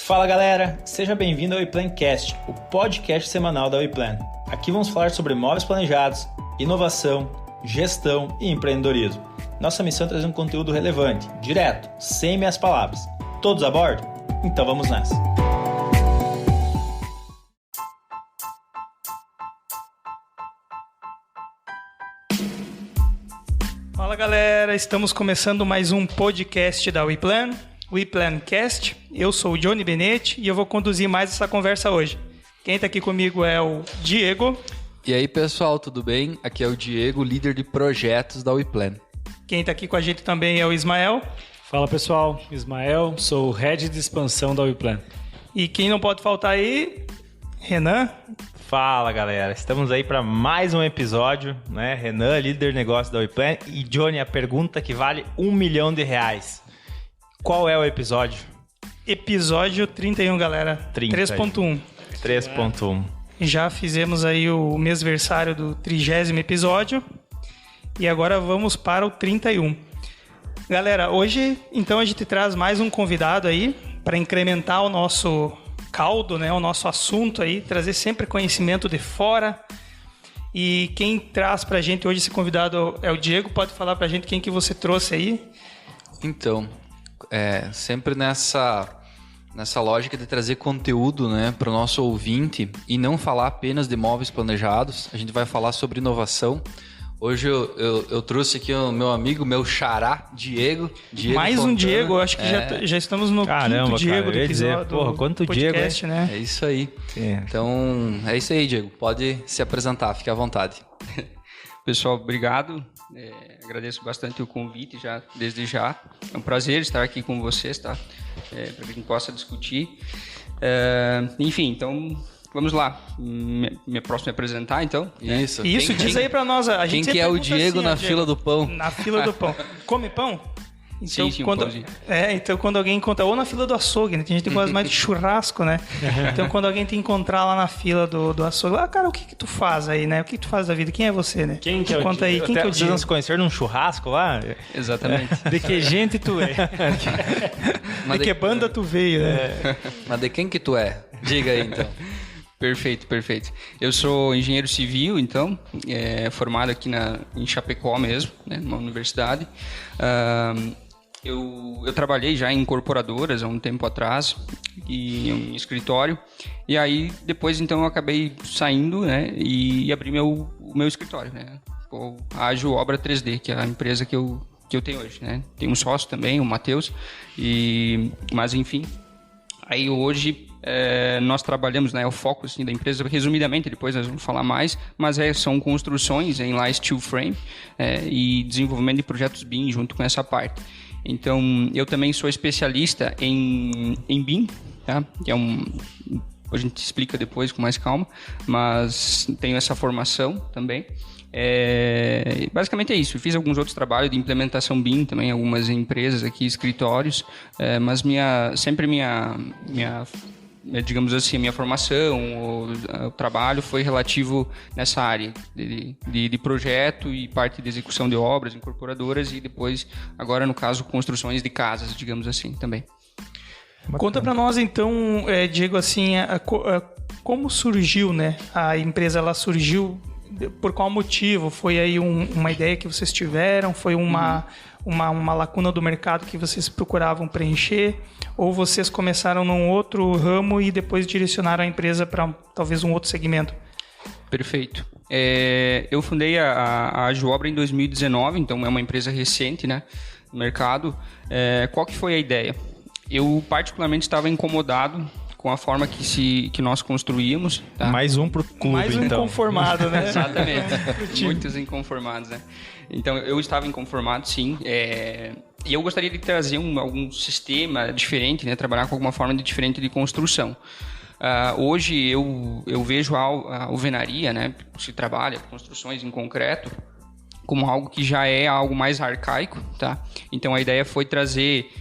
Fala galera, seja bem-vindo ao WePlanCast, o podcast semanal da WePlan. Aqui vamos falar sobre móveis planejados, inovação, gestão e empreendedorismo. Nossa missão é trazer um conteúdo relevante, direto, sem meias palavras. Todos a bordo? Então vamos nessa! Fala galera, estamos começando mais um podcast da WePlan, WePlanCast. Eu sou o Johnny Benetti e eu vou conduzir mais essa conversa hoje. Quem está aqui comigo é o Diego. E aí pessoal, tudo bem? Aqui é o Diego, líder de projetos da WePlan. Quem está aqui com a gente também é o Ismael. Fala pessoal, Ismael, sou o Head de Expansão da WePlan. E quem não pode faltar aí, Renan. Fala galera, estamos aí para mais um episódio, né? Renan, líder de negócio da WePlan, e Johnny, a pergunta que vale R$1 milhão. Qual é o episódio? Episódio 31, galera. 3.1. 3.1. Já fizemos aí o mêsversário do 30º episódio e agora vamos para o 31. Galera, hoje então a gente traz mais um convidado aí para incrementar o nosso caldo, né, o nosso assunto aí, trazer sempre conhecimento de fora. E quem traz pra gente hoje esse convidado é o Diego. Pode falar pra gente quem que você trouxe aí? Então, sempre nessa lógica de trazer conteúdo, né, para o nosso ouvinte e não falar apenas de móveis planejados, a gente vai falar sobre inovação. Hoje eu trouxe aqui o meu amigo, meu xará, Diego mais Fontana. Um Diego, eu acho que já estamos no quinto Diego do episódio. Porra, quanto podcast, Diego, né? É isso aí. É. Então, é isso aí, Diego. Pode se apresentar, fique à vontade. Pessoal, obrigado. Agradeço bastante o convite desde já. É um prazer estar aqui com vocês, tá? Para que a gente possa discutir. Enfim, então vamos lá. Posso me apresentar, então? Isso. Isso, diz aí para nós. A gente quem que é o Diego na fila do pão? Na fila do pão. Come pão? Então, sim, então quando alguém encontra, ou na fila do açougue, né? Tem gente que gosta mais de churrasco, né? Então quando alguém te encontrar lá na fila do açougue, cara, o que tu faz aí, né? O que tu faz da vida? Quem é você, né? Quem que é o Conta aí, quem que é o Vocês Diego? não se conheceram num churrasco lá? Exatamente. De que gente tu é? De que banda tu veio, né? Mas de quem que tu é? Diga aí, então. Perfeito. Eu sou engenheiro civil, então, formado aqui em Chapecó mesmo, né, numa universidade. Eu trabalhei já em incorporadoras há um tempo atrás, e em escritório, e aí depois então eu acabei saindo, né, e abri o meu escritório, né, a Ágil Obra 3D, que é a empresa que eu tenho hoje, né. Tem um sócio também, o Matheus, mas enfim, aí hoje nós trabalhamos, né, o foco assim, da empresa, resumidamente, depois nós vamos falar mais, mas são construções em steel frame e desenvolvimento de projetos BIM junto com essa parte. Então, eu também sou especialista em BIM, tá? Que a gente explica depois com mais calma, mas tenho essa formação também. Basicamente é isso. Eu fiz alguns outros trabalhos de implementação BIM também, algumas empresas aqui, escritórios, mas digamos assim, a minha formação, o trabalho foi relativo nessa área de projeto e parte de execução de obras, incorporadoras e depois, agora no caso, construções de casas, digamos assim, também. Conta pra nós então, Diego, assim, como surgiu, né? A empresa, ela surgiu por qual motivo? Foi aí uma ideia que vocês tiveram? Foi uma lacuna do mercado que vocês procuravam preencher? Ou vocês começaram num outro ramo e depois direcionaram a empresa para talvez um outro segmento? Perfeito. Eu fundei a Ágil Obra em 2019, então é uma empresa recente, né, no mercado. Qual que foi a ideia? Eu particularmente estava incomodado com a forma que nós construíamos. Tá? Mais um pro clube, Mais um então. inconformado, né? Exatamente. Muitos inconformados, né? Então, eu estava inconformado, sim. E eu gostaria de trazer algum sistema diferente, né? Trabalhar com alguma forma diferente de construção. Hoje, eu vejo a alvenaria, né? Se trabalha construções em concreto, como algo que já é algo mais arcaico, tá? Então, a ideia foi trazer...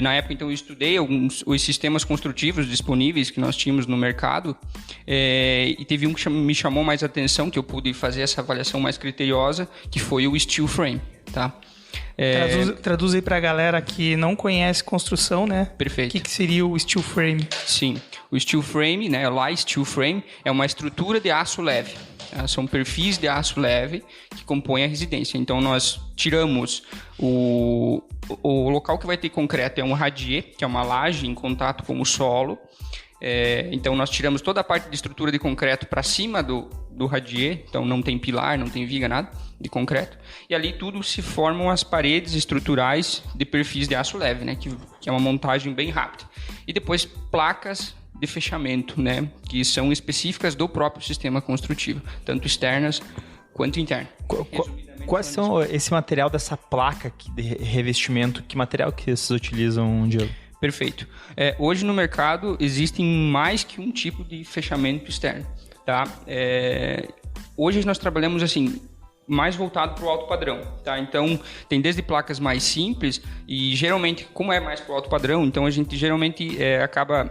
Na época, então, eu estudei os sistemas construtivos disponíveis que nós tínhamos no mercado e teve um que me chamou mais atenção, que eu pude fazer essa avaliação mais criteriosa, que foi o steel frame, tá? Traduz aí para a galera que não conhece construção, né? Perfeito. O que seria o steel frame? Sim, o steel frame, né, o light steel frame, é uma estrutura de aço leve. São perfis de aço leve que compõem a residência. Então, nós tiramos o local que vai ter concreto é um radier, que é uma laje em contato com o solo. Então, nós tiramos toda a parte de estrutura de concreto para cima do radier. Então, não tem pilar, não tem viga, nada de concreto. E ali tudo se formam as paredes estruturais de perfis de aço leve, né, que é uma montagem bem rápida. E depois placas de fechamento, né, que são específicas do próprio sistema construtivo, tanto externas quanto internas. Quais são esse material dessa placa de revestimento? Que material que vocês utilizam, Diego? Perfeito. Hoje no mercado existem mais que um tipo de fechamento externo. Tá? Hoje nós trabalhamos assim, mais voltado para o alto padrão, tá? Então tem desde placas mais simples e geralmente, como é mais para o alto padrão, então a gente geralmente acaba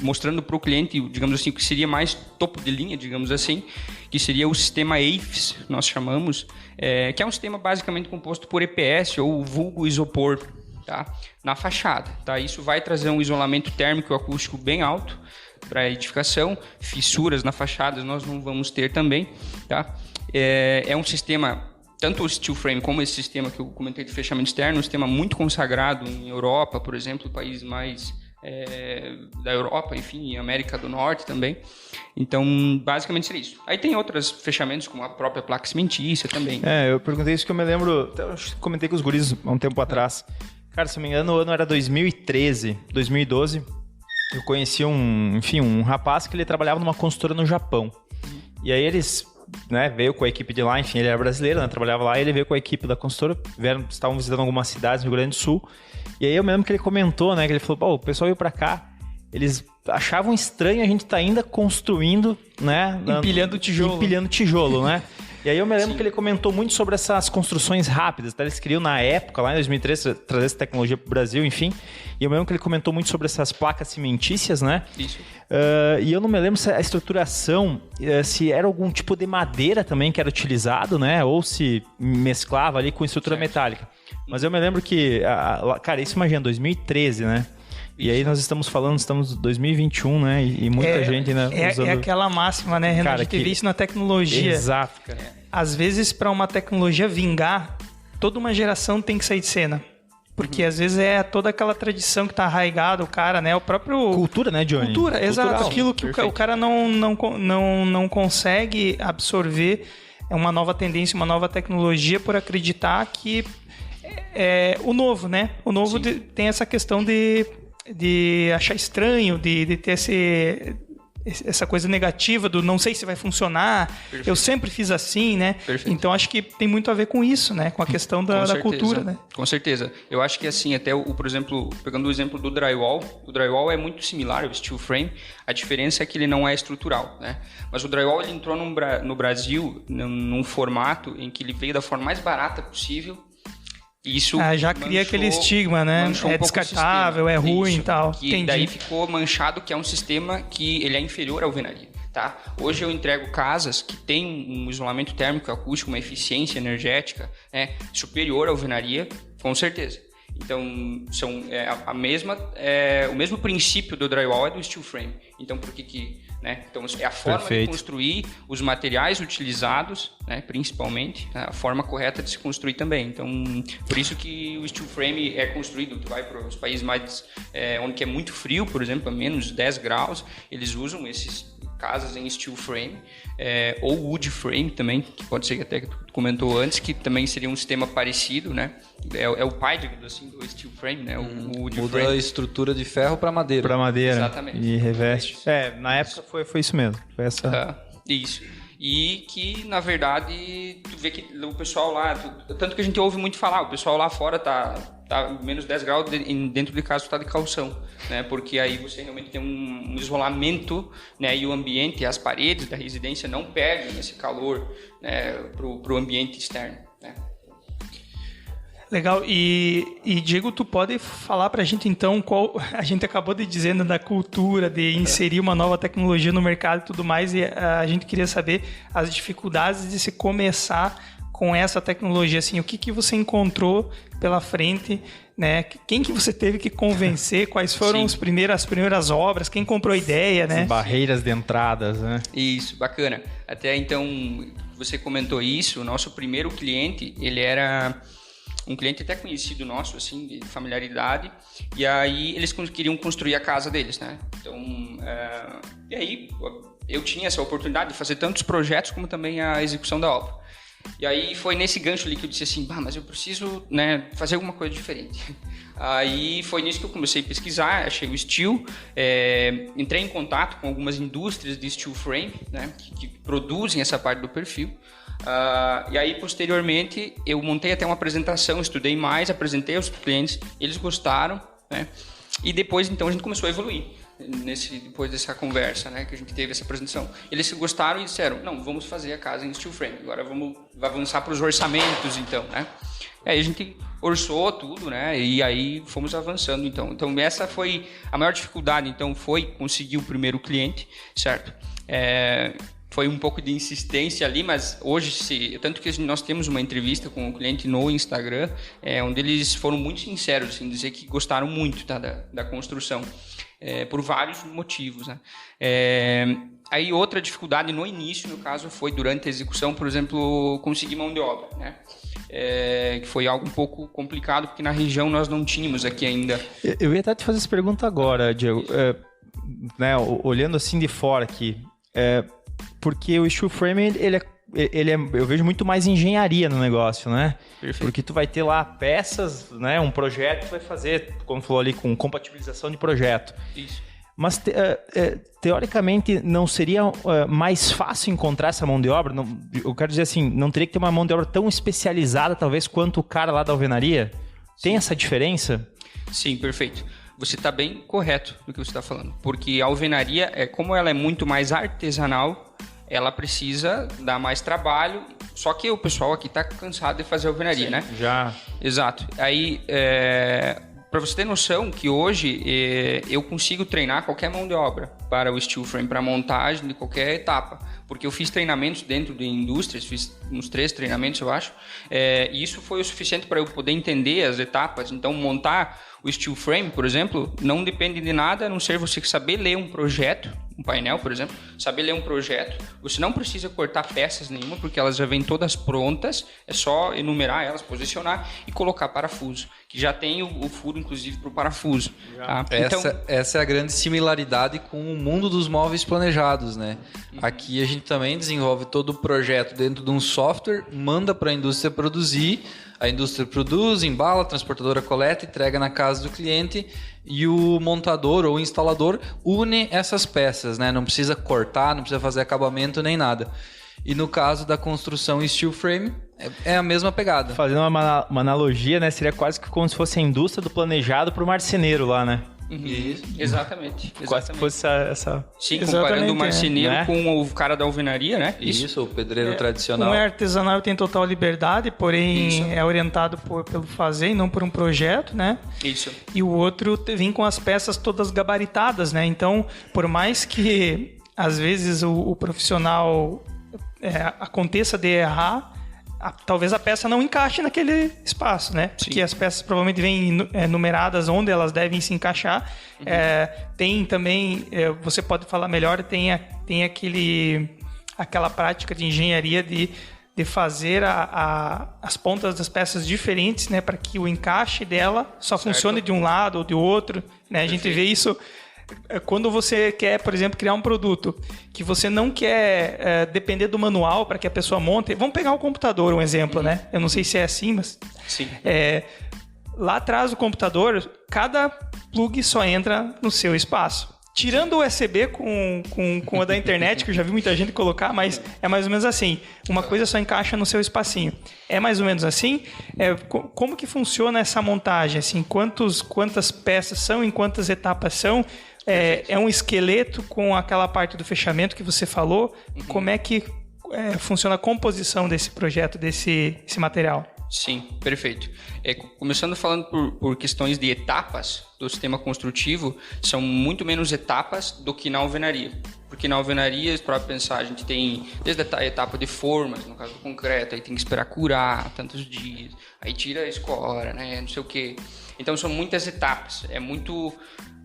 mostrando para o cliente, digamos assim, o que seria mais topo de linha, digamos assim, que seria o sistema AFES, nós chamamos, que é um sistema basicamente composto por EPS ou vulgo isopor, tá? Na fachada, tá? Isso vai trazer um isolamento térmico e acústico bem alto para edificação, fissuras na fachada nós não vamos ter também, tá? É um sistema, tanto o steel frame como esse sistema que eu comentei de fechamento externo, um sistema muito consagrado em Europa, por exemplo, países mais da Europa, enfim, América do Norte também. Então, basicamente seria isso. Aí tem outros fechamentos, como a própria placa cimentícia também. Eu perguntei isso que eu me lembro, eu comentei com os guris há um tempo atrás. Cara, se não me engano, o ano era 2013, 2012. Eu conheci um rapaz que ele trabalhava numa construtora no Japão. E aí eles, né, veio com a equipe de lá, enfim, ele era brasileiro, né, trabalhava lá, e ele veio com a equipe da construtora, estavam visitando algumas cidades no Rio Grande do Sul. E aí eu me lembro que ele comentou, né, que ele falou, o pessoal veio pra cá, eles achavam estranho a gente tá ainda construindo, né? Empilhando tijolo, né? E aí eu me lembro que ele comentou muito sobre essas construções rápidas, tá? Eles queriam na época, lá em 2013, trazer essa tecnologia pro Brasil, enfim. E eu me lembro que ele comentou muito sobre essas placas cimentícias, né? Isso. E eu não me lembro se a estruturação, se era algum tipo de madeira também que era utilizado, né? Ou se mesclava ali com estrutura metálica. Mas eu me lembro que, cara, isso imagina, 2013, né? E aí nós estamos em 2021, né? E muita gente ainda usando... É aquela máxima, né, Renan? Cara, a gente vê isso na tecnologia. Exato, cara. Às vezes, para uma tecnologia vingar, toda uma geração tem que sair de cena. Porque às vezes é toda aquela tradição que está arraigada, o cara, né? O próprio... Cultura, né, Johnny? Cultura, exato. Aquilo que o cara não consegue absorver é uma nova tendência, uma nova tecnologia por acreditar que é o novo, né? O novo tem essa questão de achar estranho, de ter essa coisa negativa do não sei se vai funcionar. Perfeito. Eu sempre fiz assim, né? Perfeito. Então acho que tem muito a ver com isso, né? Com a questão da cultura, né? Com certeza. Eu acho que assim, até por exemplo, pegando o exemplo do drywall, o drywall é muito similar ao steel frame, a diferença é que ele não é estrutural, né? Mas o drywall ele entrou no Brasil num formato em que ele veio da forma mais barata possível. Isso já cria aquele estigma, né? É descartável, é ruim e tal. E daí ficou manchado que é um sistema que ele é inferior à alvenaria, tá? Hoje eu entrego casas que têm um isolamento térmico acústico, uma eficiência energética, né, superior à alvenaria, com certeza. Então, são o mesmo princípio do drywall é do steel frame. Então, por que né? Então, é a forma de construir, os materiais utilizados, né, principalmente, a forma correta de se construir também. Então, por isso que o steel frame é construído, tu vai para os países mais onde é muito frio, por exemplo, a menos 10 graus, eles usam esses casas em steel frame, ou wood frame também, que pode ser que até que tu comentou antes, que também seria um sistema parecido, né? É o pai, digamos assim, do steel frame, né? O wood muda frame. A estrutura de ferro para madeira. Para madeira. Exatamente. E reveste. Na época foi isso mesmo. Foi essa... Isso. E que, na verdade, tu vê que o pessoal lá... Tanto que a gente ouve muito falar, o pessoal lá fora tá menos 10 graus, dentro de casa tu tá de calção, né? Porque aí você realmente tem um isolamento, né? E o ambiente, as paredes da residência não perdem esse calor, né? Pro ambiente externo, né? Legal. E Diego, tu pode falar pra gente então qual... A gente acabou de dizendo da cultura, de inserir uma nova tecnologia no mercado e tudo mais, e a gente queria saber as dificuldades de se começar com essa tecnologia, assim, o que você encontrou pela frente, né? Quem que você teve que convencer? Quais foram as primeiras obras? Quem comprou a ideia, né? As barreiras de entradas, né? Isso, bacana. Até então, você comentou isso, o nosso primeiro cliente, ele era um cliente até conhecido nosso, assim, de familiaridade, e aí eles queriam construir a casa deles, né? Então, e aí eu tinha essa oportunidade de fazer tantos projetos como também a execução da obra. E aí foi nesse gancho ali que eu disse assim, mas eu preciso, né, fazer alguma coisa diferente. Aí foi nisso que eu comecei a pesquisar, achei o steel, entrei em contato com algumas indústrias de steel frame, né, que produzem essa parte do perfil. E aí, posteriormente, eu montei até uma apresentação, estudei mais, apresentei aos clientes, eles gostaram, né? E depois, então, a gente começou a evoluir depois dessa conversa, né, que a gente teve essa apresentação. Eles gostaram e disseram, não, vamos fazer a casa em steel frame, agora vamos avançar para os orçamentos, então, né? Aí a gente orçou tudo, né, e aí fomos avançando, então. Então, essa foi a maior dificuldade, então, foi conseguir o primeiro cliente, certo? Foi um pouco de insistência ali, mas hoje, tanto que nós temos uma entrevista com o cliente no Instagram, onde eles foram muito sinceros, assim, dizer que gostaram muito, tá, da construção, por vários motivos, né? Aí outra dificuldade no início, no caso, foi durante a execução, por exemplo, conseguir mão de obra, né? Que foi algo um pouco complicado, porque na região nós não tínhamos aqui ainda. Eu ia até te fazer essa pergunta agora, Diego, né, olhando assim de fora aqui, porque o steel frame, eu vejo muito mais engenharia no negócio, né? Perfeito. Porque tu vai ter lá peças, né? Um projeto que tu vai fazer, como falou ali, com compatibilização de projeto. Isso. Mas, teoricamente, não seria mais fácil encontrar essa mão de obra? Não, eu quero dizer assim, não teria que ter uma mão de obra tão especializada, talvez, quanto o cara lá da alvenaria? Tem essa diferença? Sim, perfeito. Você está bem correto no que você está falando, porque a alvenaria, como ela é muito mais artesanal, ela precisa dar mais trabalho, só que o pessoal aqui está cansado de fazer alvenaria, né? Já. Exato. Aí, para você ter noção que hoje eu consigo treinar qualquer mão de obra para o steel frame, para montagem de qualquer etapa, porque eu fiz treinamentos dentro de indústrias, fiz uns 3 treinamentos, eu acho, e isso foi o suficiente para eu poder entender as etapas. Então, montar o steel frame, por exemplo, não depende de nada, a não ser você saber ler um projeto, um painel, por exemplo, saber ler um projeto. Você não precisa cortar peças nenhuma, porque elas já vêm todas prontas, é só enumerar elas, posicionar e colocar parafuso, que já tem o furo, inclusive, para o parafuso. Tá? Essa é a grande similaridade com o mundo dos móveis planejados, né? Aqui a gente também desenvolve todo o projeto dentro de um software, manda para a indústria produzir, a indústria produz, embala, a transportadora coleta, entrega na casa do cliente e o montador ou instalador une essas peças, né? Não precisa cortar, não precisa fazer acabamento nem nada. E no caso da construção steel frame, é a mesma pegada. Fazendo uma analogia, né? Seria quase que como se fosse a indústria do planejado para o marceneiro lá, né? Isso. Exatamente. Quase que fosse essa... Sim, comparando o marceneiro, né, com o cara da alvenaria, né? Isso, o pedreiro tradicional. Um é artesanal e tem total liberdade, porém é orientado pelo fazer e não por um projeto, né? Isso. E o outro vem com as peças todas gabaritadas, né? Então, por mais que às vezes o profissional aconteça de errar, talvez a peça não encaixe naquele espaço, né? Sim. Porque as peças provavelmente vêm numeradas onde elas devem se encaixar. Uhum. Tem também, você pode falar melhor, tem aquela prática de engenharia de fazer as pontas das peças diferentes, né? Para que o encaixe dela só funcione de um lado ou de outro, né? A gente vê isso quando você quer, por exemplo, criar um produto que você não quer depender do manual para que a pessoa monte. Vamos pegar o computador, um exemplo, né? Eu não sei se é assim, mas... Sim. Lá atrás do computador, cada plug só entra no seu espaço. Tirando o USB com a da internet, que eu já vi muita gente colocar, mas é mais ou menos assim. Uma coisa só encaixa no seu espacinho. É mais ou menos assim? Como que funciona essa montagem? Assim, quantas peças são, em quantas etapas são? É um esqueleto com aquela parte do fechamento que você falou? Uhum. Como é que funciona a composição desse projeto, desse material? Sim, perfeito. Começando falando por questões de etapas do sistema construtivo, são muito menos etapas do que na alvenaria. Porque porque na alvenaria, para pensar, a gente tem desde a etapa de formas, no caso do concreto, aí tem que esperar curar tantos dias, aí tira a escora, né, não sei o quê. Então são muitas etapas,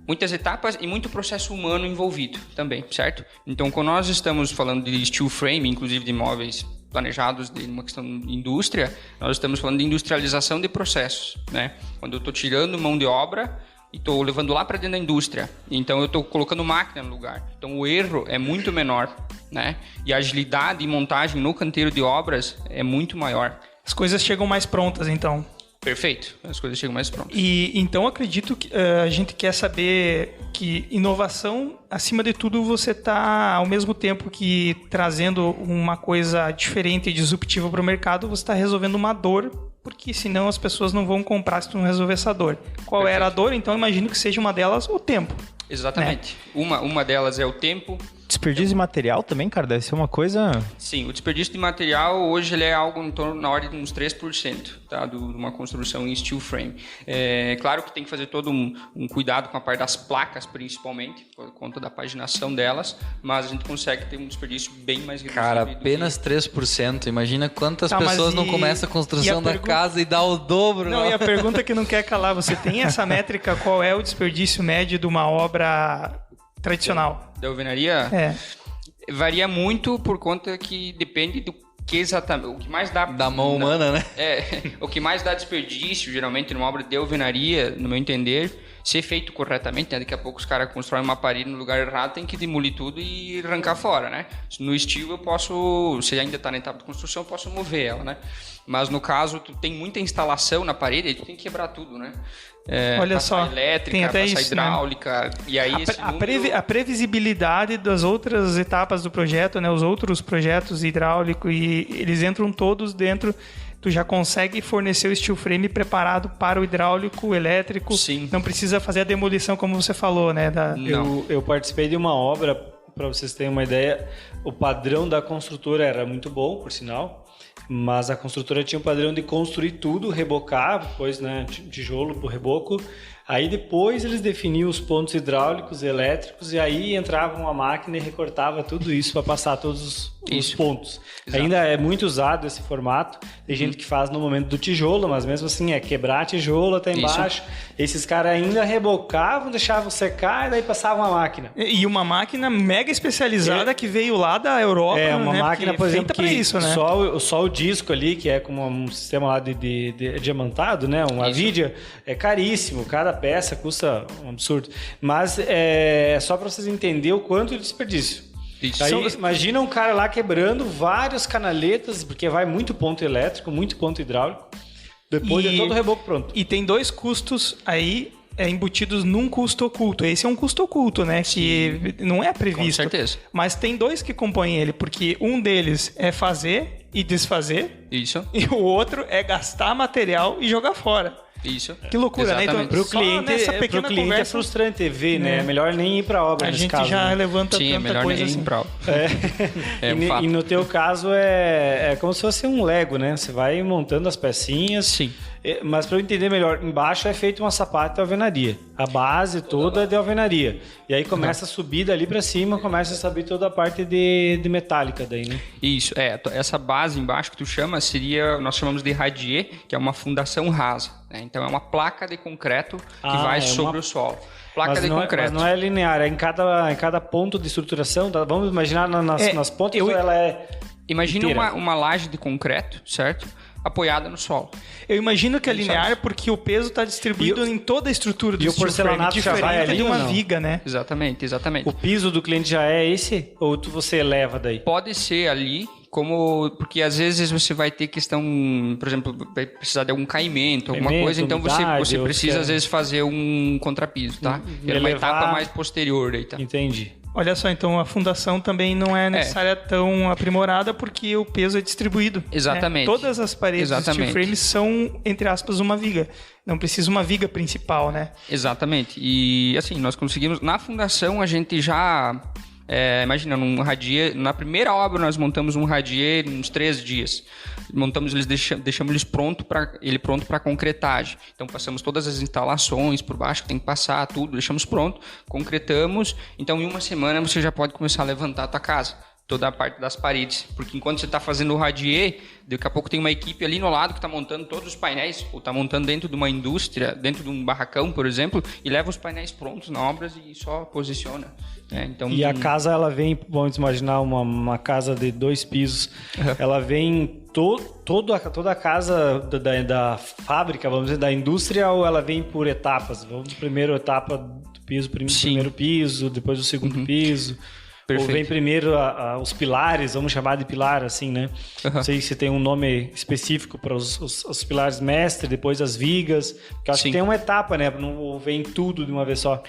muitas etapas e muito processo humano envolvido também, certo? Então, quando nós estamos falando de steel frame, inclusive de móveis planejados de uma questão de indústria, nós estamos falando de industrialização de processos, né? Quando eu estou tirando mão de obra e estou levando lá para dentro da indústria, então eu estou colocando máquina no lugar. Então, o erro é muito menor, né? E a agilidade e montagem no canteiro de obras é muito maior. As coisas chegam mais prontas, então. Perfeito, as coisas chegam mais prontas. E então acredito que a gente quer saber que inovação, acima de tudo, você está ao mesmo tempo que trazendo uma coisa diferente e disruptiva para o mercado, você está resolvendo uma dor, porque senão as pessoas não vão comprar se tu não resolver essa dor. Qual Perfeito. era a dor? Então imagino que seja uma delas o tempo. Exatamente. Uma delas é o tempo. Desperdício de material também, cara, deve ser uma coisa... Sim, o desperdício de material hoje ele é algo em torno na ordem de uns 3%, tá, de uma construção em steel frame. É claro que tem que fazer todo um cuidado com a parte das placas, principalmente, por conta da paginação delas, mas a gente consegue ter um desperdício bem mais reduzido. Cara, apenas 3%. Imagina quantas pessoas não começam a construção da casa e dá o dobro. Não, e a pergunta que não quer calar, você tem essa métrica, qual é o desperdício médio de uma obra tradicional? Da alvenaria? É. Varia muito por conta que depende do que exatamente, o que mais dá... Da mão humana, né? O que mais dá desperdício, geralmente, numa obra de alvenaria, no meu entender, ser feito corretamente, né? Daqui a pouco os caras constroem uma parede no lugar errado, tem que demolir tudo e arrancar fora, né? No steel eu posso, se ainda está na etapa de construção, eu posso mover ela, né? Mas no caso, tu tem muita instalação na parede, aí tu tem que quebrar tudo, né? Olha só, elétrica, tem até passar isso, hidráulica, né? E aí a previsibilidade das outras etapas do projeto, né? Os outros projetos hidráulico, e eles entram todos dentro. Tu já consegue fornecer o steel frame preparado para o hidráulico, o elétrico. Sim. Não precisa fazer a demolição, como você falou, né? Eu participei de uma obra, para vocês terem uma ideia, o padrão da construtora era muito bom, por sinal, mas a construtora tinha um padrão de construir tudo, rebocar, depois, né, tijolo por reboco. Aí depois eles definiam os pontos hidráulicos, elétricos, e aí entrava uma máquina e recortava tudo isso para passar todos os pontos. Exato. Ainda é muito usado esse formato. Tem gente que faz no momento do tijolo, mas mesmo assim é quebrar tijolo até embaixo. Esses caras ainda rebocavam, deixavam secar e daí passavam a máquina. E uma máquina mega especializada que veio lá da Europa. É, uma né? máquina, por exemplo, que isso, né? só o disco ali, que é como um sistema lá de diamantado, né? Uma vidia, é caríssimo. Cada peça custa um absurdo. Mas é só para vocês entenderem o quanto de desperdício. Aí, imagina um cara lá quebrando várias canaletas, porque vai muito ponto elétrico, muito ponto hidráulico. Depois de todo o reboco pronto. E tem dois custos aí embutidos num custo oculto. Esse é um custo oculto, né? Que não é previsto. Com certeza. Mas tem dois que compõem ele, porque um deles é fazer e desfazer. Isso. E o outro é gastar material e jogar fora. Isso. Que loucura, exatamente, né? Então, Pro cliente é frustrante ver, né? É melhor nem ir pra obra a nesse gente caso. já né? levanta Sim, é tanta melhor coisa nem assim. ir pra obra. E no teu caso é como se fosse um Lego, né? Você vai montando as pecinhas. Sim. Mas para eu entender melhor, embaixo é feito uma sapata de alvenaria. A base toda é de alvenaria. E aí começa a subir dali para cima, começa a subir toda a parte de metálica daí, né? Isso, essa base embaixo que tu chama nós chamamos de radier, que é uma fundação rasa, né? Então é uma placa de concreto que vai sobre o solo. Placa de concreto. Mas não é linear, é em cada ponto de estruturação. Vamos imaginar nas pontas ela é Imagina uma laje de concreto, certo? Apoiada no solo. Eu imagino que é linear porque o peso está distribuído em toda a estrutura do e o steel porcelanato frame, já vai diferente ali de uma ou não? viga, né? Exatamente. O piso do cliente já é esse? Ou você eleva daí? Pode ser ali, porque às vezes você vai ter questão, por exemplo, vai precisar de algum caimento, alguma coisa, então você precisa às vezes fazer um contrapiso, tá? É uma etapa mais posterior aí, tá? Entendi. Olha só, então a fundação também não é necessária tão aprimorada porque o peso é distribuído. Exatamente. Né? Todas as paredes do steel frame são, entre aspas, uma viga. Não precisa uma viga principal, né? Exatamente. E assim, nós conseguimos... Na fundação, a gente já Imagina, num radier, na primeira obra nós montamos um radier em uns 3 dias. Montamos eles, deixamos eles pronto para concretagem. Então passamos todas as instalações por baixo que tem que passar, tudo, deixamos pronto, concretamos. Então em uma semana você já pode começar a levantar a tua casa, toda a parte das paredes, porque enquanto você está fazendo o radier, daqui a pouco tem uma equipe ali no lado que está montando todos os painéis, ou está montando dentro de uma indústria, dentro de um barracão, por exemplo, e leva os painéis prontos na obra e só posiciona. Então, e a casa, ela vem, vamos imaginar uma casa de 2 pisos, ela vem toda a casa da fábrica, vamos dizer, da indústria, ou ela vem por etapas? Vamos primeiro etapa do piso, primeiro piso, depois o segundo piso. Perfeito. Ou vem primeiro os pilares, vamos chamar de pilar, assim, né? Não sei se tem um nome específico para os pilares mestre, depois as vigas. Porque eu acho que tem uma etapa, né? Não vem tudo de uma vez só.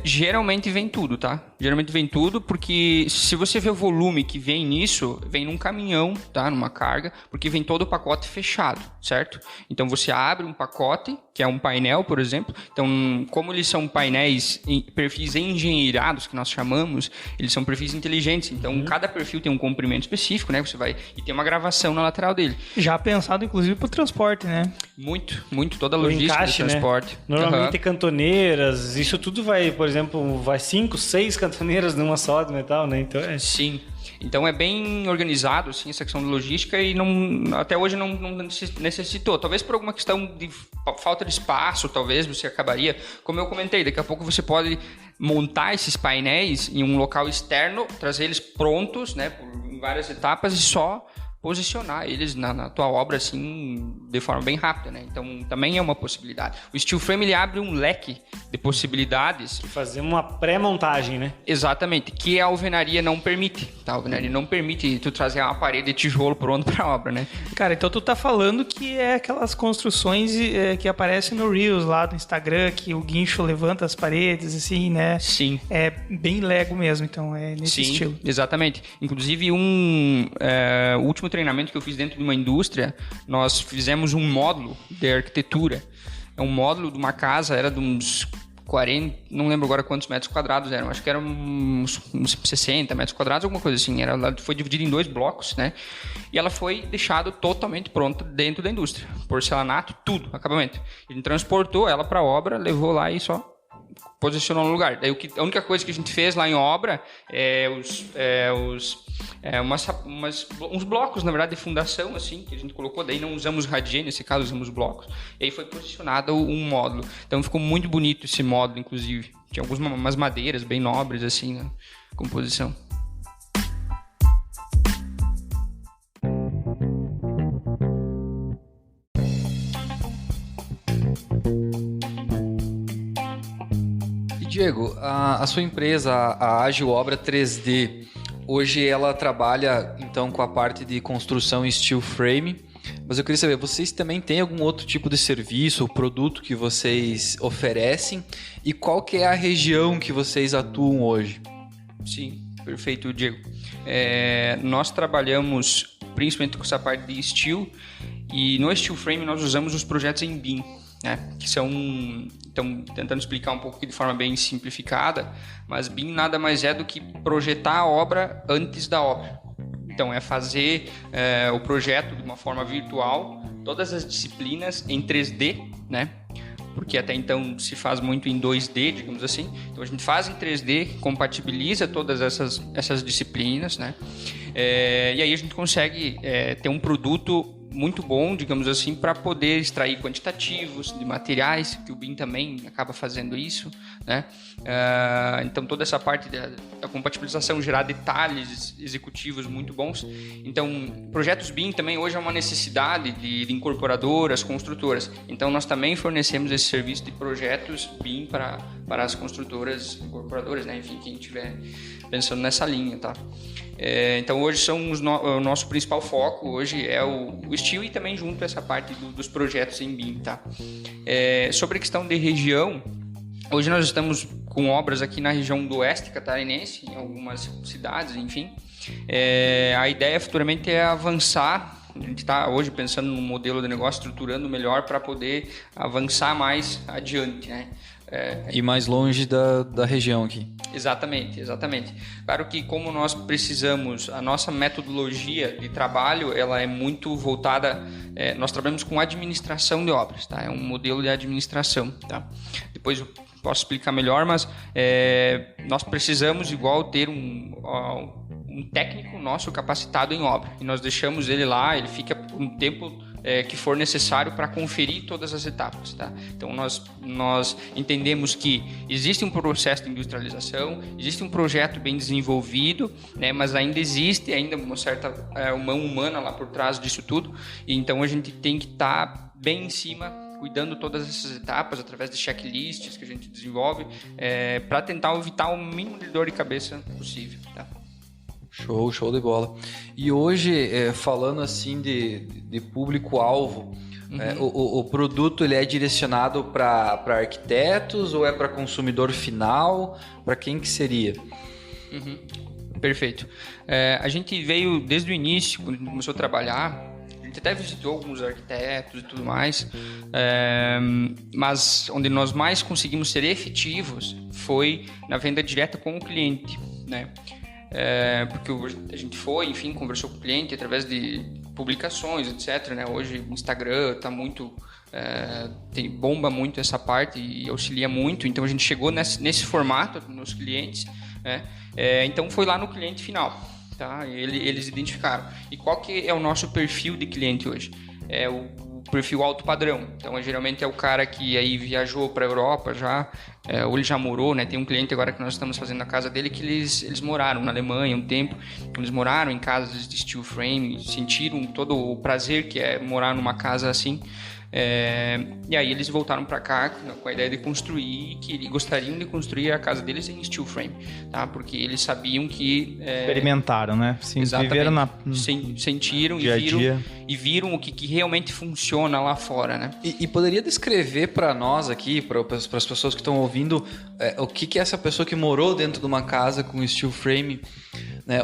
Geralmente vem tudo, tá? Geralmente vem tudo, porque se você vê o volume que vem nisso, vem num caminhão, tá? Numa carga, porque vem todo o pacote fechado, certo? Então você abre um pacote, que é um painel, por exemplo. Então, como eles são painéis, perfis engenheirados, que nós chamamos, eles são perfis inteligentes. Então, cada perfil tem um comprimento específico, né? E tem uma gravação na lateral dele. Já pensado, inclusive, para o transporte, né? Muito. Toda a logística do transporte. Né? Normalmente cantoneiras, isso tudo vai, por exemplo, vai 5, 6 cantoneiras numa só de metal, né? Então, Sim. Então é bem organizado, assim, essa questão de logística e até hoje não necessitou. Talvez por alguma questão de falta de espaço, talvez você acabaria. Como eu comentei, daqui a pouco você pode montar esses painéis em um local externo, trazer eles prontos, né, em várias etapas e só posicionar eles na tua obra assim de forma bem rápida, né? Então também é uma possibilidade. O steel frame ele abre um leque de possibilidades. E fazer uma pré-montagem, né? Exatamente, que a alvenaria não permite. Tá? A alvenaria não permite tu trazer uma parede de tijolo pronto para obra, né? Cara, então tu tá falando que é aquelas construções que aparecem no Reels lá do Instagram, que o guincho levanta as paredes, assim, né? Sim. É bem Lego mesmo, então é nesse estilo. Exatamente. Inclusive o último treinamento que eu fiz dentro de uma indústria, nós fizemos um módulo de arquitetura. É um módulo de uma casa, era de uns 40, não lembro agora quantos metros quadrados eram, acho que eram uns 60 metros quadrados, alguma coisa assim. Ela foi dividida em 2 blocos, né? E ela foi deixada totalmente pronta dentro da indústria. Porcelanato, tudo, acabamento. A gente transportou ela para a obra, levou lá e só posicionou no lugar. Daí a única coisa que a gente fez lá em obra é uns blocos, na verdade, de fundação, assim, que a gente colocou. Daí não usamos radier, nesse caso usamos blocos. E aí foi posicionado um módulo. Então ficou muito bonito esse módulo, inclusive. Tinha umas madeiras bem nobres, assim, na composição. Diego, a sua empresa, a Ágil Obra 3D, hoje ela trabalha então com a parte de construção em steel frame, mas eu queria saber, vocês também têm algum outro tipo de serviço ou produto que vocês oferecem e qual que é a região que vocês atuam hoje? Sim, perfeito, Diego. Nós trabalhamos principalmente com essa parte de steel e no steel frame nós usamos os projetos em BIM. Que são, então, tentando explicar um pouco aqui de forma bem simplificada, mas BIM nada mais é do que projetar a obra antes da obra. Então, é fazer o projeto de uma forma virtual, todas as disciplinas em 3D, né? Porque até então se faz muito em 2D, digamos assim. Então, a gente faz em 3D, compatibiliza todas essas disciplinas, né? E aí a gente consegue ter um produto muito bom, digamos assim, para poder extrair quantitativos de materiais, que o BIM também acaba fazendo isso, né? Então, toda essa parte da compatibilização, gerar detalhes executivos muito bons. Então, projetos BIM também hoje é uma necessidade de incorporadoras, construtoras. Então, nós também fornecemos esse serviço de projetos BIM para as construtoras, incorporadoras, né? Enfim, quem estiver pensando nessa linha, tá? Então hoje o nosso principal foco hoje é o steel e também junto essa parte dos projetos em BIM, tá? Sobre a questão de região, hoje nós estamos com obras aqui na região do oeste catarinense, em algumas cidades, enfim. A ideia futuramente é avançar. A gente está hoje pensando no modelo de negócio, estruturando melhor para poder avançar mais adiante, né? E mais longe da região aqui. Exatamente. Claro que como nós precisamos, a nossa metodologia de trabalho, ela é muito voltada, nós trabalhamos com administração de obras, tá? É um modelo de administração, tá? Depois eu posso explicar melhor, mas nós precisamos igual ter um técnico nosso capacitado em obra, e nós deixamos ele lá, ele fica um tempo que for necessário para conferir todas as etapas, tá? Então nós entendemos que existe um processo de industrialização, existe um projeto bem desenvolvido, né? Mas ainda existe uma certa mão humana lá por trás disso tudo, e então a gente tem que estar bem em cima, cuidando todas essas etapas através de checklists que a gente desenvolve, para tentar evitar o mínimo de dor de cabeça possível, tá? Show de bola. E hoje, falando assim de público-alvo, o produto ele é direcionado para arquitetos ou é para consumidor final? Para quem que seria? Perfeito. A gente veio desde o início, quando a gente começou a trabalhar, a gente até visitou alguns arquitetos e tudo mais, mas onde nós mais conseguimos ser efetivos foi na venda direta com o cliente, né? Porque a gente foi, enfim, conversou com o cliente através de publicações, etc, né? Hoje o Instagram está muito... bomba muito essa parte e auxilia muito, então a gente chegou nesse formato nos clientes, né? Então foi lá no cliente final, tá? Eles identificaram. E qual que é o nosso perfil de cliente hoje? É o perfil alto padrão. Então geralmente é o cara que aí viajou para a Europa já, ou ele já morou, né? Tem um cliente agora que nós estamos fazendo na casa dele que eles moraram na Alemanha um tempo, eles moraram em casas de steel frame, sentiram todo o prazer que é morar numa casa assim. E aí eles voltaram para cá com a ideia de construir, que gostariam de construir a casa deles em steel frame, tá? Porque eles sabiam que... Experimentaram, né? Sim, viveram sentiram dia e viram o que realmente funciona lá fora, né? E poderia descrever para nós aqui, para as pessoas que estão ouvindo, o que é essa pessoa que morou dentro de uma casa com steel frame, né?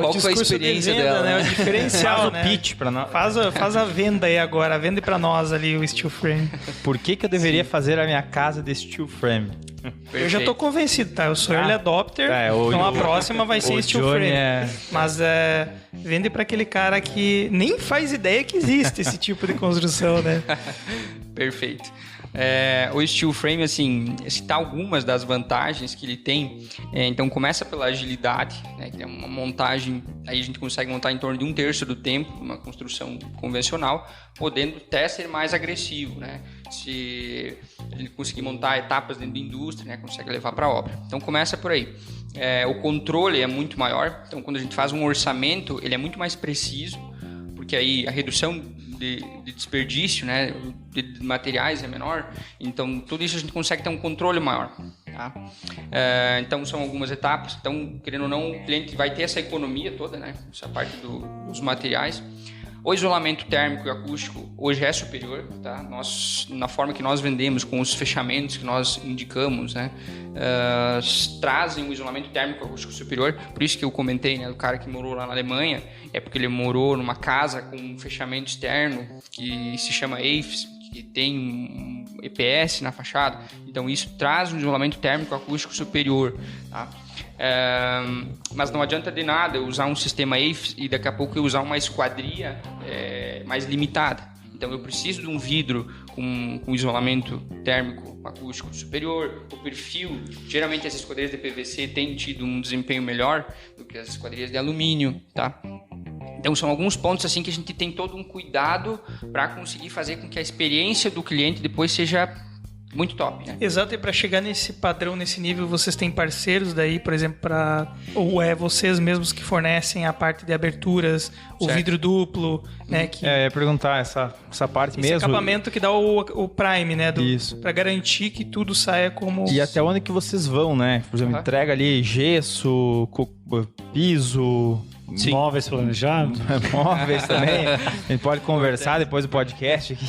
Qual foi a experiência de venda, dela? Né? O diferencial, Faz o pitch para nós. Faz a venda aí agora, vende para nós ali o steel frame. Por que eu deveria fazer a minha casa de steel frame? Perfeito. Eu já tô convencido, tá? Eu sou early adopter, então a próxima vai ser steel frame. Mas vende para aquele cara que nem faz ideia que existe esse tipo de construção, né? Perfeito. O steel frame, assim, citar algumas das vantagens que ele tem. Então começa pela agilidade, né? Que é uma montagem, aí a gente consegue montar em torno de 1/3 do tempo, uma construção convencional, podendo até ser mais agressivo, né? Se a gente conseguir montar etapas dentro da indústria, né? Consegue levar para a obra. Então começa por aí. O controle é muito maior, então quando a gente faz um orçamento, ele é muito mais preciso, porque aí a redução de desperdício, né, de materiais é menor, então tudo isso a gente consegue ter um controle maior, tá? Então são algumas etapas, então querendo ou não o cliente vai ter essa economia toda, né, essa parte dos materiais. O isolamento térmico e acústico hoje é superior, tá? Na forma que nós vendemos, com os fechamentos que nós indicamos, né? Trazem um isolamento térmico e acústico superior. Por isso que eu comentei, né? Do cara que morou lá na Alemanha, é porque ele morou numa casa com um fechamento externo que se chama AFES, que tem um EPS na fachada. Então isso traz um isolamento térmico e acústico superior, tá? Mas não adianta de nada eu usar um sistema AFES e daqui a pouco eu usar uma esquadria mais limitada. Então eu preciso de um vidro com isolamento térmico acústico superior. O perfil, geralmente as esquadrias de PVC têm tido um desempenho melhor do que as esquadrias de alumínio, tá? Então são alguns pontos assim que a gente tem todo um cuidado para conseguir fazer com que a experiência do cliente depois seja muito top, né? Exato, e para chegar nesse padrão, nesse nível, vocês têm parceiros daí, por exemplo, ou vocês mesmos que fornecem a parte de aberturas, o vidro duplo, né? Que ia perguntar essa parte esse mesmo. acabamento que dá o prime, né? Isso. Para garantir que tudo saia como... E até onde que vocês vão, né? Por exemplo, entrega ali gesso, piso... Sim. Móveis planejados. Móveis também. A gente pode conversar depois do podcast aqui.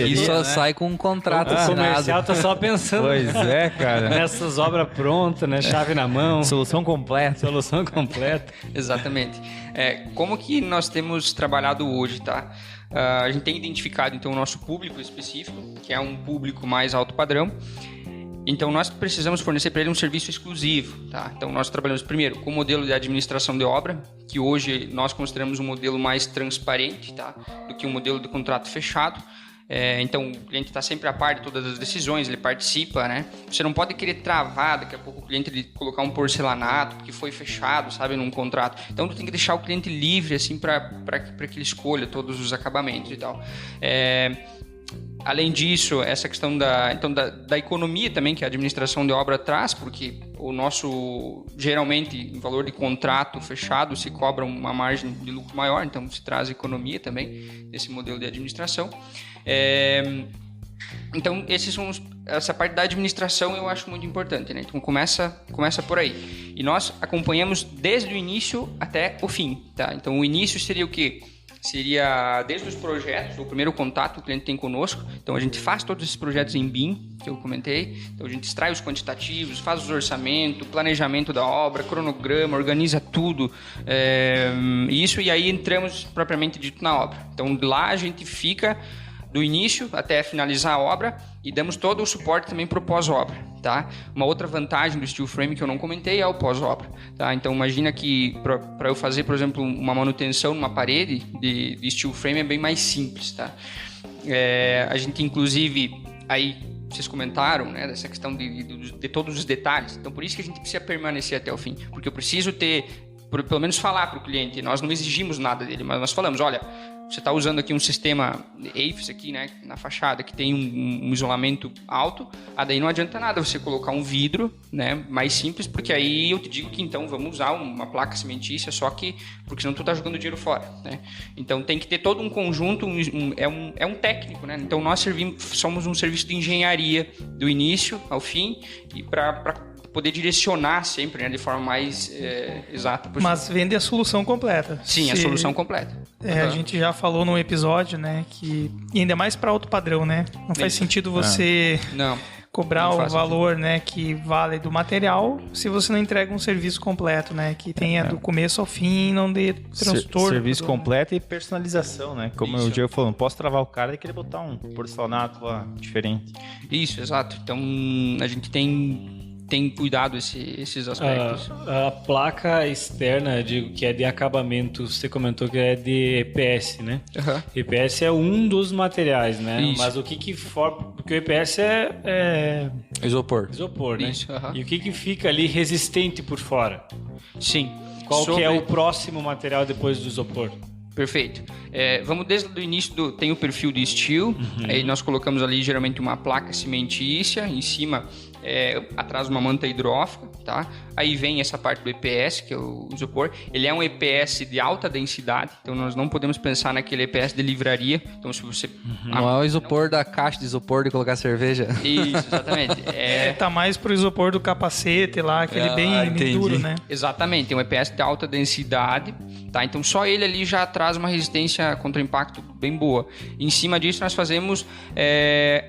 Isso só sai com um contrato assinado. O comercial tá só pensando. Pois é, cara. Nessas obras prontas, né? Chave na mão. Solução completa. Solução completa. Exatamente. Como que nós temos trabalhado hoje, tá? A gente tem identificado, então, o nosso público específico, que é um público mais alto padrão, Então, nós precisamos fornecer para ele um serviço exclusivo, tá? Então, nós trabalhamos primeiro com o modelo de administração de obra, que hoje nós consideramos um modelo mais transparente, tá? Do que um modelo de contrato fechado. Então, o cliente está sempre a par de todas as decisões, ele participa, né? Você não pode querer travar daqui a pouco o cliente ele colocar um porcelanato que foi fechado, sabe, num contrato. Então, tu tem que deixar o cliente livre, assim, para que ele escolha todos os acabamentos e tal. Além disso, essa questão da economia também que a administração de obra traz, porque o nosso, geralmente, em valor de contrato fechado, se cobra uma margem de lucro maior, então se traz economia também desse modelo de administração. Então, essa parte da administração eu acho muito importante, né? Então, começa por aí. E nós acompanhamos desde o início até o fim, tá? Então, o início seria o quê? Seria desde os projetos, o primeiro contato que o cliente tem conosco. Então, a gente faz todos esses projetos em BIM, que eu comentei. Então, a gente extrai os quantitativos, faz os orçamentos, planejamento da obra, cronograma, organiza tudo. E aí entramos propriamente dito na obra. Então, lá a gente fica do início até finalizar a obra e damos todo o suporte também para o pós-obra, tá? Uma outra vantagem do steel frame que eu não comentei é o pós-obra, tá? Então imagina que para eu fazer, por exemplo, uma manutenção numa parede de steel frame é bem mais simples, tá? A gente inclusive aí vocês comentaram, né, dessa questão de todos os detalhes. Então por isso que a gente precisa permanecer até o fim, porque eu preciso pelo menos falar para o cliente. Nós não exigimos nada dele, mas nós falamos, olha, você está usando aqui um sistema AFES aqui, né, na fachada, que tem um isolamento alto, daí não adianta nada você colocar um vidro, né, mais simples, porque aí eu te digo que então vamos usar uma placa cimentícia, porque senão tu está jogando dinheiro fora, né? Então tem que ter todo um conjunto, é um técnico, né? Então nós somos um serviço de engenharia do início ao fim e para poder direcionar sempre, né, de forma mais exata possível. Mas vende a solução completa. Sim, a solução completa. A gente já falou num episódio, né, que e ainda mais para alto padrão, né? Não faz sentido você cobrar o valor, né, que vale do material se você não entrega um serviço completo, né, que tenha do começo ao fim, não dê transtorno. Serviço completo e personalização, né? Como o Diego falou, não posso travar o cara e querer botar um porcelanato lá diferente. Isso, exato. Então a gente tem cuidado esses aspectos. A placa externa, digo, que é de acabamento, você comentou que é de EPS, né? Uhum. EPS é um dos materiais, né? Isso. Mas o que forma... Porque o EPS é... Isopor. Isopor, né? Isso, uhum. E o que fica ali resistente por fora? Sim. Qual que é o próximo material depois do isopor? Perfeito. Vamos desde o início tem o perfil de steel, aí nós colocamos ali geralmente uma placa cimentícia, em cima atrás uma manta hidrófuga, tá? Aí vem essa parte do EPS, que é o isopor. Ele é um EPS de alta densidade, então nós não podemos pensar naquele EPS de livraria. Então se você... Não é o isopor da caixa de isopor de colocar cerveja. Isso, exatamente. Tá mais pro isopor do capacete lá, aquele bem duro, né? Exatamente, é um EPS de alta densidade, tá? Então só ele ali já traz uma resistência contra impacto bem boa. Em cima disso nós fazemos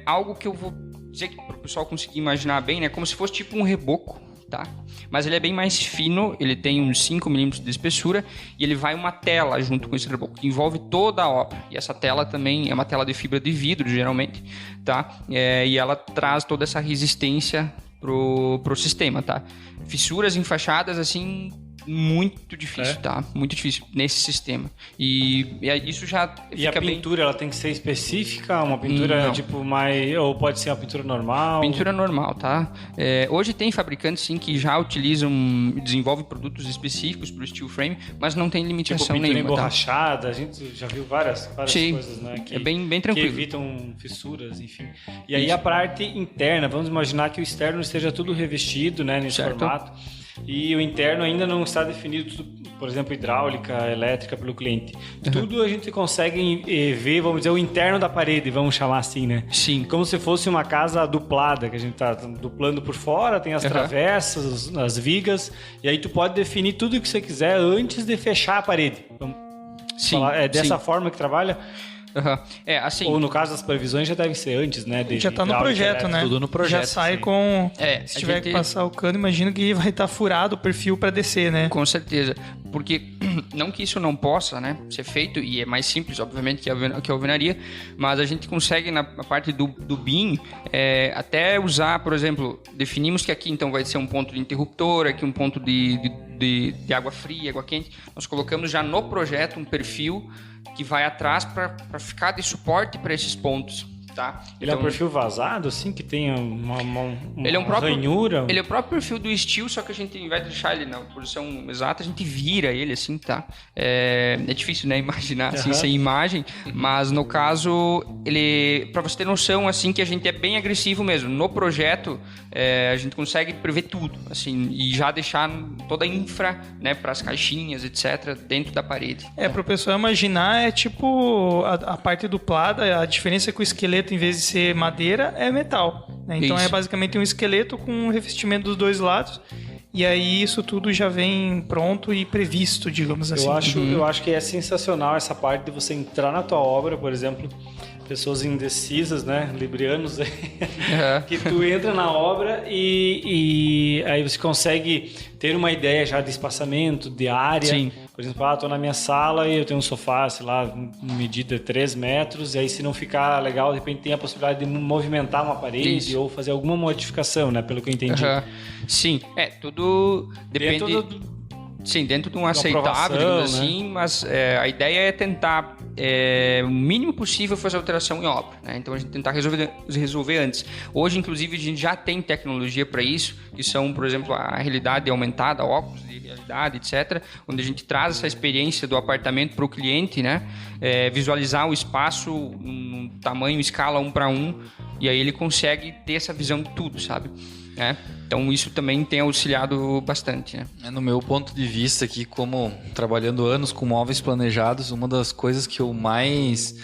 algo que eu vou dizer que para o pessoal conseguir imaginar bem, né? Como se fosse tipo um reboco, tá? Mas ele é bem mais fino, ele tem uns 5 milímetros de espessura e ele vai uma tela junto com esse reboco, que envolve toda a obra. E essa tela também é uma tela de fibra de vidro, geralmente, tá? E ela traz toda essa resistência pro sistema, tá? Fissuras em fachadas, assim... muito difícil, tá? Muito difícil nesse sistema. E isso já fica bem... E a pintura, ela tem que ser específica? Uma pintura tipo mais... Ou pode ser uma pintura normal? Pintura normal, tá? Hoje tem fabricantes, sim, que já desenvolvem produtos específicos para o steel frame, mas não tem limitação tipo pintura nenhuma. Emborrachada, tá? A gente já viu várias coisas, né? É bem tranquilo. Que evitam fissuras, enfim. E aí a parte interna, vamos imaginar que o externo esteja tudo revestido, né? Nesse formato. E o interno ainda não está definido, por exemplo, hidráulica, elétrica pelo cliente. Tudo a gente consegue ver, vamos dizer, o interno da parede, vamos chamar assim, né? Sim. Como se fosse uma casa duplada, que a gente está duplando por fora, tem as travessas, as vigas, e aí tu pode definir tudo o que você quiser antes de fechar a parede. Vamos falar, dessa forma que trabalha? Assim... Ou no caso das previsões já deve ser antes, né? Já tá no projeto, né? Tudo no projeto. Já sai sim. com... se tiver que passar o cano, imagino que vai estar furado o perfil para descer, né? Com certeza. Porque, não que isso não possa, né, ser feito, e é mais simples, obviamente, que a alvenaria, mas a gente consegue, na parte do BIM, até usar, por exemplo, definimos que aqui, então, vai ser um ponto de interruptor, aqui um ponto de água fria, água quente. Nós colocamos já no projeto um perfil que vai atrás para ficar de suporte para esses pontos. Tá? Ele é um perfil vazado, assim, que tem uma ele é um próprio, ranhura? Ele é o próprio perfil do steel, só que a gente, ao invés de deixar ele na posição exata, a gente vira ele assim, tá? É difícil, né, imaginar assim, sem imagem, mas no caso, ele, pra você ter noção, assim, que a gente é bem agressivo mesmo. No projeto, a gente consegue prever tudo, assim, e já deixar toda a infra, né, pras caixinhas, etc., dentro da parede. Pro pessoal imaginar, é tipo a parte duplada, a diferença é que o esqueleto, em vez de ser madeira, é metal, né? Então é basicamente um esqueleto com um revestimento dos dois lados. E aí isso tudo já vem pronto e previsto, digamos assim. Eu acho que é sensacional essa parte de você entrar na tua obra, por exemplo, pessoas indecisas, né, librianos, que tu entra na obra e aí você consegue ter uma ideia já de espaçamento, de área. Sim. Por exemplo, tô na minha sala e eu tenho um sofá, sei lá, medida 3 metros, e aí se não ficar legal, de repente tem a possibilidade de movimentar uma parede ou fazer alguma modificação, né, pelo que eu entendi. Sim, tudo depende... Sim, dentro de um aceitável, digamos assim, né? Mas a ideia é tentar, o mínimo possível, fazer alteração em obra, né? Então a gente tentar resolver antes. Hoje, inclusive, a gente já tem tecnologia para isso, que são, por exemplo, a realidade aumentada, óculos de realidade, etc., onde a gente traz essa experiência do apartamento para o cliente, né? Visualizar o espaço num tamanho, escala 1:1, e aí ele consegue ter essa visão de tudo, sabe? Então isso também tem auxiliado bastante, né? No meu ponto de vista aqui, como trabalhando anos com móveis planejados, uma das coisas que eu mais...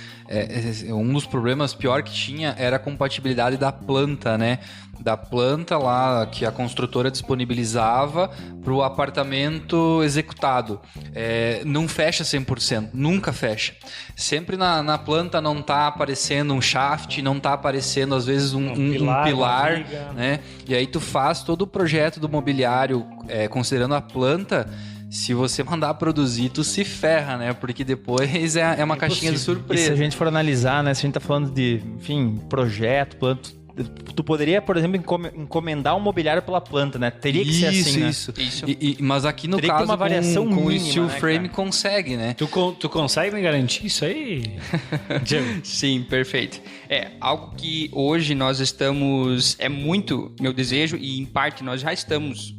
um dos problemas pior que tinha era a compatibilidade da planta, né? Da planta lá que a construtora disponibilizava para o apartamento executado. Não fecha 100%, nunca fecha. Sempre na planta não está aparecendo um shaft, não está aparecendo às vezes um pilar, né? E aí tu faz todo o projeto do mobiliário considerando a planta. Se você mandar produzir, tu se ferra, né? Porque depois é uma caixinha de surpresa. E se a gente for analisar, né? Se a gente tá falando de, enfim, projeto, planta, tu poderia, por exemplo, encomendar um mobiliário pela planta, né? Teria que ser assim, né? Isso. Mas aqui no Teria caso, uma variação com o mínima, steel né, frame cara? consegue, né? Tu consegue me garantir isso aí? Sim, perfeito. Algo que hoje nós estamos... É muito meu desejo e, em parte, nós já estamos...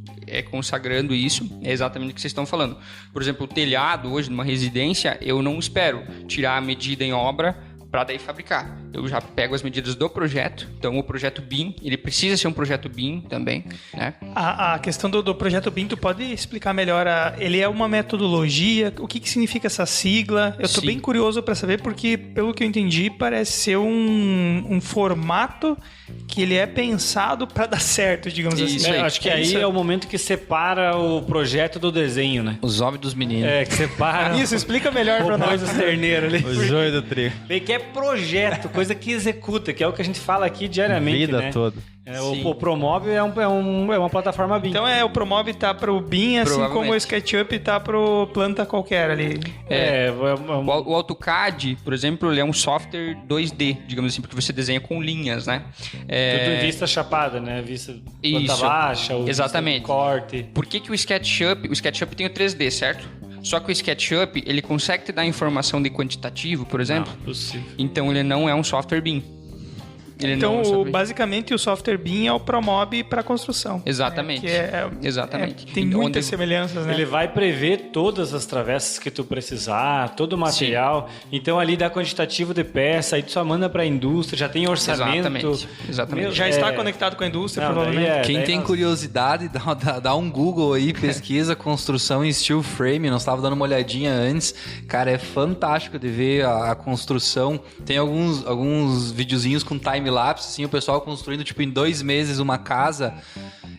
consagrando isso, é exatamente o que vocês estão falando. Por exemplo, o telhado hoje numa residência, eu não espero tirar a medida em obra para daí fabricar. Eu já pego as medidas do projeto, então o projeto BIM, ele precisa ser um projeto BIM também, né? A questão do projeto BIM, tu pode explicar melhor? Ele é uma metodologia? O que significa essa sigla? Eu estou bem curioso para saber, porque pelo que eu entendi, parece ser um formato que ele é pensado para dar certo, digamos assim. Acho que aí é o momento que separa o projeto do desenho, né? Os ovos dos meninos. Que separa... Isso, explica melhor para nós. Os terneiros ali. O joio do trigo. Bem que é projeto, coisa que executa, que é o que a gente fala aqui diariamente, Vida né? toda. O Promove é uma plataforma BIM. Então o Promove tá pro BIM, assim como o SketchUp tá pro planta qualquer ali. O AutoCAD, por exemplo, ele é um software 2D, digamos assim, porque você desenha com linhas, né? Tudo em vista chapada, né? Vista planta baixa, exatamente. Vista corte. Por que o SketchUp... O SketchUp tem o 3D, certo? Só que o SketchUp, ele consegue te dar informação de quantitativo, por exemplo? Não, possível. Então ele não é um software BIM. Então, basicamente, o software BIM é o Promob para construção. Exatamente. Exatamente. Tem muitas semelhanças, né? Ele vai prever todas as travessas que tu precisar, todo o material. Sim. Então, ali dá quantitativo de peça, aí tu só manda para a indústria, já tem orçamento. Exatamente. Já está conectado com a indústria, provavelmente. Quem tem curiosidade, dá um Google aí, pesquisa construção em steel frame. Nós estava dando uma olhadinha antes. Cara, é fantástico de ver a construção. Tem alguns videozinhos com time lapse, assim, o pessoal construindo tipo em 2 meses uma casa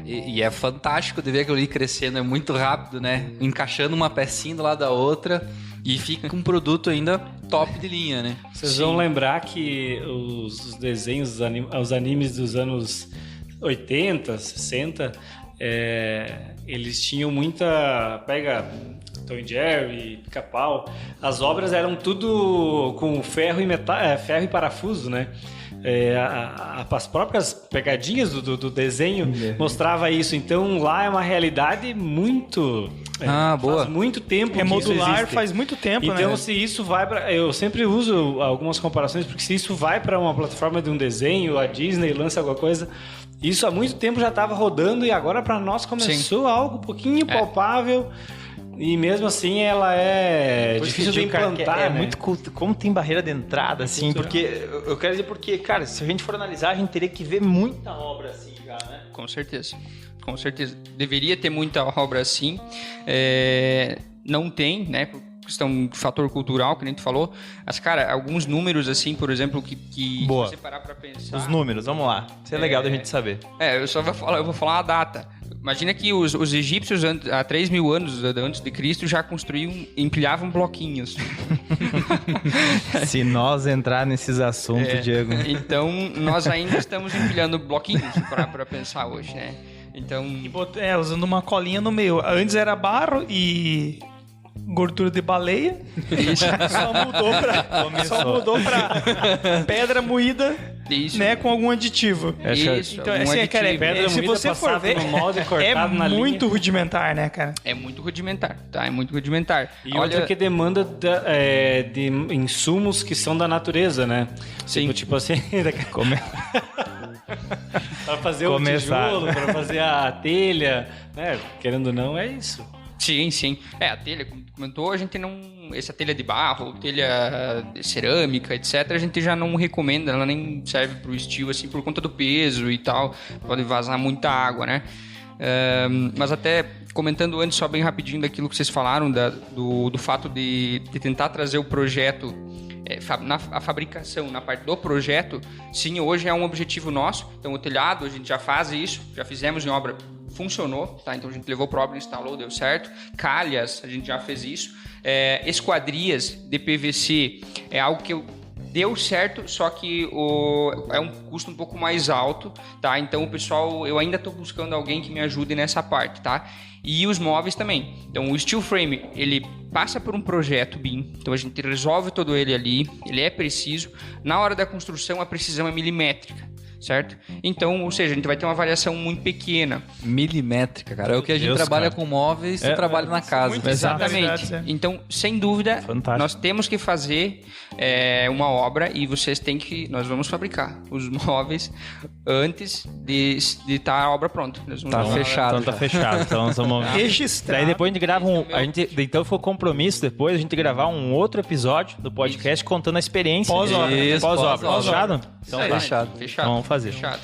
e é fantástico de ver aquilo ali crescendo, é muito rápido, né? Encaixando uma pecinha do lado da outra e fica um produto ainda top de linha, né? Vocês vão lembrar que os desenhos, os animes dos anos 80, 60, eles tinham muita... Pega Tom e Jerry, Pica-Pau. As obras eram tudo com ferro e parafuso, né? As próprias pegadinhas do desenho mostrava isso. Então lá é uma realidade muito... boa. Faz muito tempo que modular, isso existe. faz muito tempo, né? Então, se isso vai para... Eu sempre uso algumas comparações, porque se isso vai para uma plataforma de um desenho, a Disney lança alguma coisa, isso há muito tempo já estava rodando e agora para nós começou algo um pouquinho palpável. E mesmo assim ela é difícil de implantar, é né? muito como tem barreira de entrada, assim, porque eu quero dizer porque, cara, se a gente for analisar, a gente teria que ver muita obra assim já, né? Com certeza. Deveria ter muita obra assim. Não tem, né? Por questão de fator cultural, que a gente falou. Mas, cara, alguns números, assim, por exemplo, que Boa. se você parar pra pensar... Os números, vamos lá. Isso é legal da gente saber. Eu vou falar uma data. Imagina que os egípcios, há 3 mil anos antes de Cristo, já empilhavam bloquinhos. Se nós entrar nesses assuntos, Diego... Então, nós ainda estamos empilhando bloquinhos para pensar hoje, né? Então... usando uma colinha no meio. Antes era barro e... gordura de baleia. Isso. Só mudou pra pedra moída, Isso. né, com algum aditivo. Isso. Então, algum assim, aditivo. cara, Pedra se moída você for passada ver, no molde, é cortado na muito linha. rudimentar, né, cara? É muito rudimentar, tá? É muito rudimentar. E outra que demanda de insumos que são da natureza, né? Sim. Tipo assim... para fazer o tijolo, para fazer a telha, né? Querendo ou não, é isso. Sim. A telha, como tu comentou, a gente não... Essa telha de barro, telha de cerâmica, etc., a gente já não recomenda, ela nem serve pro estilo, assim, por conta do peso e tal. Pode vazar muita água, né? Mas até comentando antes, só bem rapidinho daquilo que vocês falaram, do fato de tentar trazer o projeto, a fabricação, na parte do projeto, sim, hoje é um objetivo nosso. Então, o telhado, a gente já faz isso, já fizemos em obra, funcionou, tá? Então a gente levou para obra, instalou, deu certo. Calhas, a gente já fez isso. Esquadrias de PVC é algo que deu certo, só que é um custo um pouco mais alto, tá? Então o pessoal, eu ainda estou buscando alguém que me ajude nessa parte, tá? E os móveis também. Então o steel frame, ele passa por um projeto BIM, então a gente resolve todo ele ali, ele é preciso. Na hora da construção, a precisão é milimétrica. Certo? Então, ou seja, a gente vai ter uma variação muito pequena. Milimétrica, cara. É o que a gente trabalha com móveis e trabalha na casa. Exatamente. Então, sem dúvida, nós temos que fazer uma obra e nós vamos fabricar os móveis antes de estar a obra pronta. Tá fechado. Então tá fechado. Então nós vamos registrar. Daí depois a gente grava então foi o compromisso depois a gente gravar um outro episódio do podcast contando a experiência. Pós-obra. Fechado? Então fechado. Então vamos fazer. Fechado.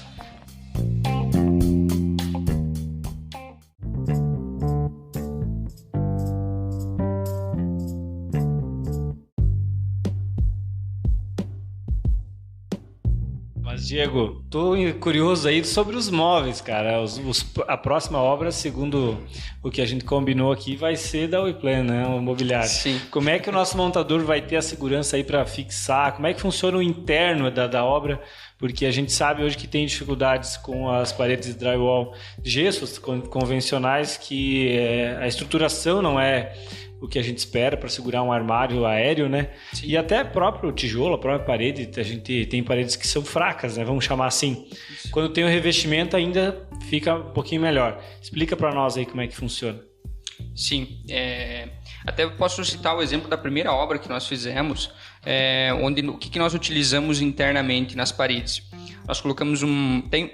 Mas, Diego, tô curioso aí sobre os móveis, cara. A próxima obra, segundo o que a gente combinou aqui, vai ser da WePlan, né? O mobiliário. Sim. Como é que o nosso montador vai ter a segurança aí para fixar? Como é que funciona o interno da obra? Porque a gente sabe hoje que tem dificuldades com as paredes de drywall gessos convencionais, que a estruturação não é o que a gente espera para segurar um armário aéreo, né? Sim. E até próprio tijolo, a própria parede, a gente tem paredes que são fracas, né? Vamos chamar assim. Isso. Quando tem o revestimento ainda fica um pouquinho melhor. Explica para nós aí como é que funciona. Sim, até posso citar o exemplo da primeira obra que nós fizemos, onde o que nós utilizamos internamente nas paredes. Nós colocamos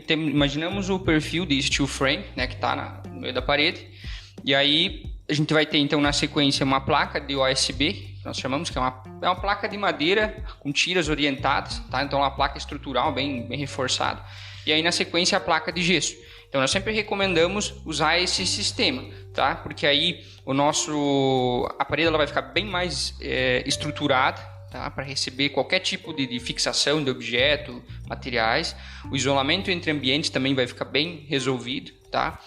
imaginamos o perfil de steel frame, né, que está no meio da parede, e aí a gente vai ter então na sequência uma placa de OSB, que nós chamamos, que é uma placa de madeira com tiras orientadas, tá? Então uma placa estrutural bem reforçada, e aí na sequência a placa de gesso. Então nós sempre recomendamos usar esse sistema, tá? Porque aí a parede ela vai ficar bem mais estruturada, tá? Para receber qualquer tipo de fixação de objeto, materiais. O isolamento entre ambientes também vai ficar bem resolvido, tá?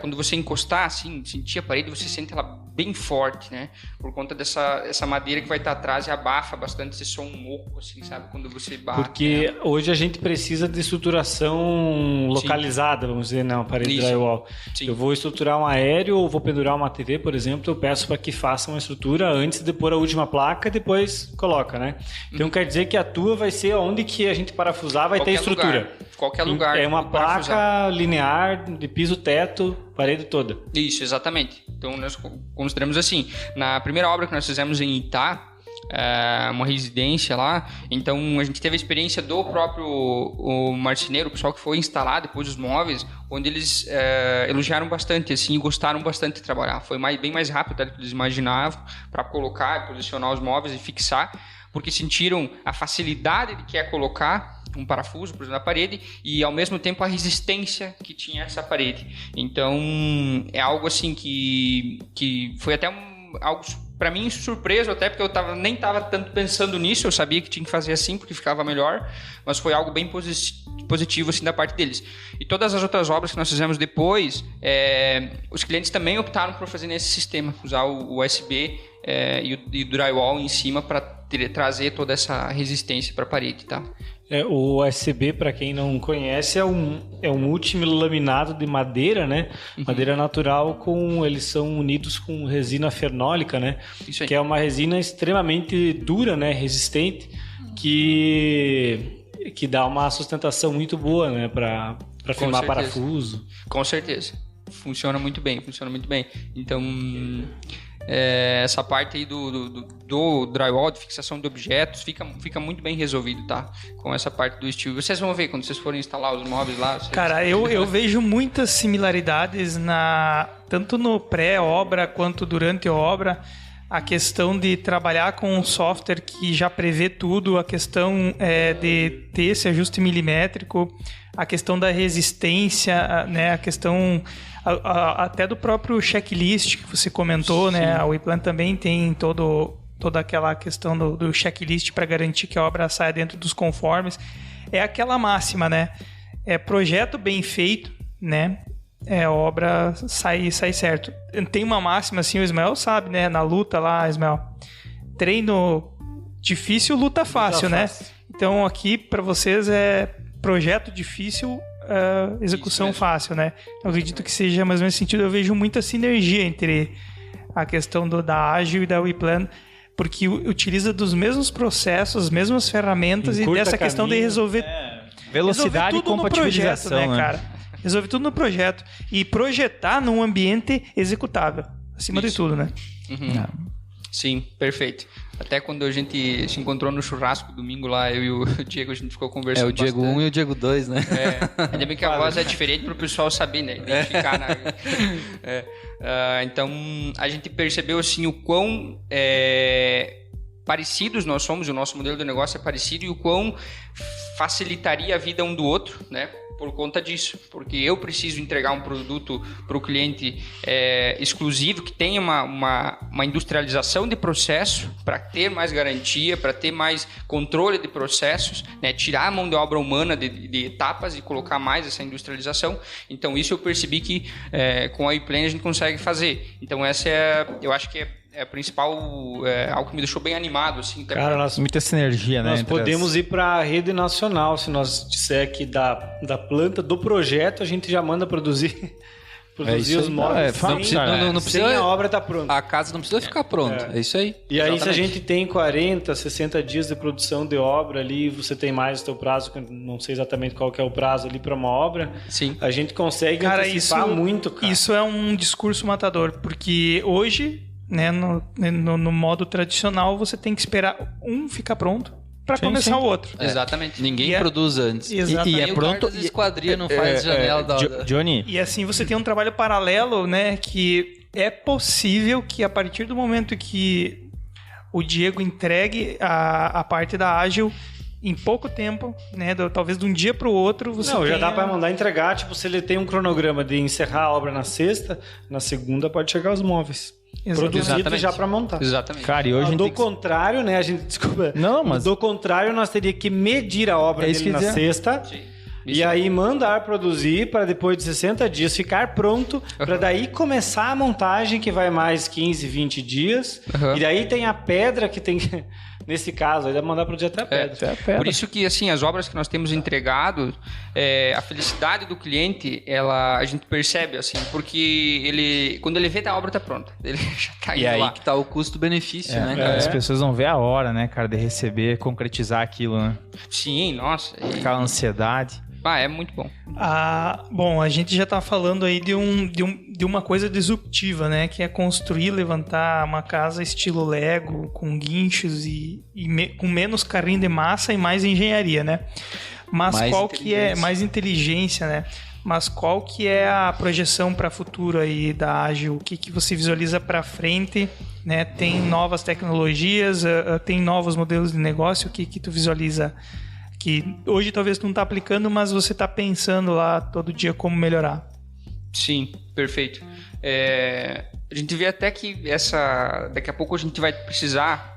Quando você encostar assim, sentir a parede, você sente ela bem forte, né? Por conta essa madeira que vai estar atrás e abafa bastante esse som oco, assim, sabe? Quando você bate. Porque hoje a gente precisa de estruturação localizada, vamos dizer, na parede drywall. Sim. Eu vou estruturar um aéreo ou vou pendurar uma TV, por exemplo, eu peço para que faça uma estrutura antes de pôr a última placa e depois coloca, né? Então quer dizer que a tua vai ser onde que a gente parafusar vai ter estrutura. Qualquer lugar. É uma placa linear de piso, teto, parede toda. Isso, exatamente. Então nós consideramos assim, na primeira obra que nós fizemos em Itá, uma residência lá, então a gente teve a experiência do próprio o marceneiro, o pessoal que foi instalar depois os móveis, onde eles elogiaram bastante, assim, e gostaram bastante de trabalhar. Foi bem mais rápido do que eles imaginavam para colocar, posicionar os móveis e fixar, porque sentiram a facilidade de que é colocar um parafuso, por exemplo, na parede, e ao mesmo tempo a resistência que tinha essa parede. Então é algo assim que foi até algo para mim surpreso, até porque eu nem estava tanto pensando nisso, eu sabia que tinha que fazer assim porque ficava melhor, mas foi algo bem positivo assim da parte deles. E todas as outras obras que nós fizemos depois, os clientes também optaram por fazer nesse sistema, usar o USB e o drywall em cima para trazer toda essa resistência para a parede, tá? O OSB, para quem não conhece, é um multilaminado de madeira, né? Madeira natural, eles são unidos com resina fenólica, né? Isso aí. Que é uma resina extremamente dura, né? Resistente, que dá uma sustentação muito boa, né? Para firmar parafuso. Com certeza. Funciona muito bem. Então, essa parte aí do drywall, de fixação de objetos, fica muito bem resolvido, tá? Com essa parte do steel. Vocês vão ver quando vocês forem instalar os móveis lá. Cara, eu vejo muitas similaridades tanto no pré-obra quanto durante a obra. A questão de trabalhar com um software que já prevê tudo, a questão de ter esse ajuste milimétrico, a questão da resistência, né? A questão até do próprio checklist que você comentou, né? A WePlan também tem toda aquela questão do checklist para garantir que a obra saia dentro dos conformes. É aquela máxima, né? É projeto bem feito, né? A obra sai certo. Tem uma máxima assim, o Ismael sabe, né? Na luta lá, Ismael. Treino difícil, luta fácil, né? Então aqui para vocês é projeto difícil, execução fácil, né? Eu acredito que seja mais ou menos sentido. Eu vejo muita sinergia entre a questão da Ágil e da WePlan, porque utiliza dos mesmos processos, as mesmas ferramentas e dessa questão de resolver velocidade e compatibilização, projeto, né, cara? Resolve tudo no projeto. E projetar num ambiente executável. Acima de tudo, né? Sim, perfeito. Até quando a gente se encontrou no churrasco domingo lá, eu e o Diego, a gente ficou conversando. O Diego 1 e o Diego 2, né? Ainda bem que a voz é diferente para o pessoal saber, né? Identificar. Então, a gente percebeu assim o quão parecidos nós somos, o nosso modelo de negócio é parecido, e o quão facilitaria a vida um do outro, né? Por conta disso, porque eu preciso entregar um produto para o cliente exclusivo, que tenha uma industrialização de processo, para ter mais garantia, para ter mais controle de processos, né? Tirar a mão de obra humana de etapas e colocar mais essa industrialização. Então isso eu percebi que com a WePlan a gente consegue fazer. Então essa eu acho que é a principal, algo que me deixou bem animado, assim. Cara, muita sinergia, né? Nós podemos ir para a rede nacional, se nós disser que da planta do projeto a gente já manda produzir os móveis. Não precisa, sem a obra tá pronta. A casa não precisa ficar pronta, é isso aí. E aí, se a gente tem 40, 60 dias de produção de obra ali, você tem mais o teu prazo, que eu não sei exatamente qual que é o prazo ali para uma obra, sim, a gente consegue antecipar muito, cara. Isso é um discurso matador, porque hoje, né, no modo tradicional, você tem que esperar um ficar pronto para começar o outro. Exatamente. Ninguém produz antes. Exatamente. E é pronto. E esquadria não faz janela da Johnny. E assim você tem um trabalho paralelo, né, que é possível que a partir do momento que o Diego entregue a parte da Ágil em pouco tempo, né, talvez de um dia para o outro, você já dá para mandar entregar, tipo, se ele tem um cronograma de encerrar a obra na sexta, na segunda pode chegar os móveis. Produzido já para montar. Exatamente. Cara, e hoje do contrário, né, a gente, desculpa. Não, mas do contrário, nós teríamos que medir a obra dele na sexta. Sim. E aí mandar produzir para depois de 60 dias ficar pronto, para daí começar a montagem, que vai mais 15, 20 dias. E daí tem a pedra que tem... Nesse caso, aí dá pra mandar produzir até a pedra. Por isso que, assim, as obras que nós temos entregado, a felicidade do cliente, a gente percebe, assim, porque quando ele vê, a obra tá pronta. Ele já tá indo lá. E aí lá. que tá o custo-benefício, né, cara? As pessoas vão ver a hora, né, cara, de receber, concretizar aquilo, né? Sim, nossa. Aquela ansiedade. É muito bom. Bom, a gente já tá falando aí de uma coisa disruptiva, né? Que é construir, levantar uma casa estilo Lego, com guinchos com menos carrinho de massa e mais engenharia, né? Mas qual que é... Mais inteligência, né? Mas qual que é a projeção para futuro aí da Ágil? O que você visualiza para frente, né? Tem novas tecnologias, tem novos modelos de negócio, o que tu visualiza? Que hoje talvez tu não está aplicando, mas você está pensando lá todo dia como melhorar. Sim, perfeito. A gente vê até que daqui a pouco a gente vai precisar,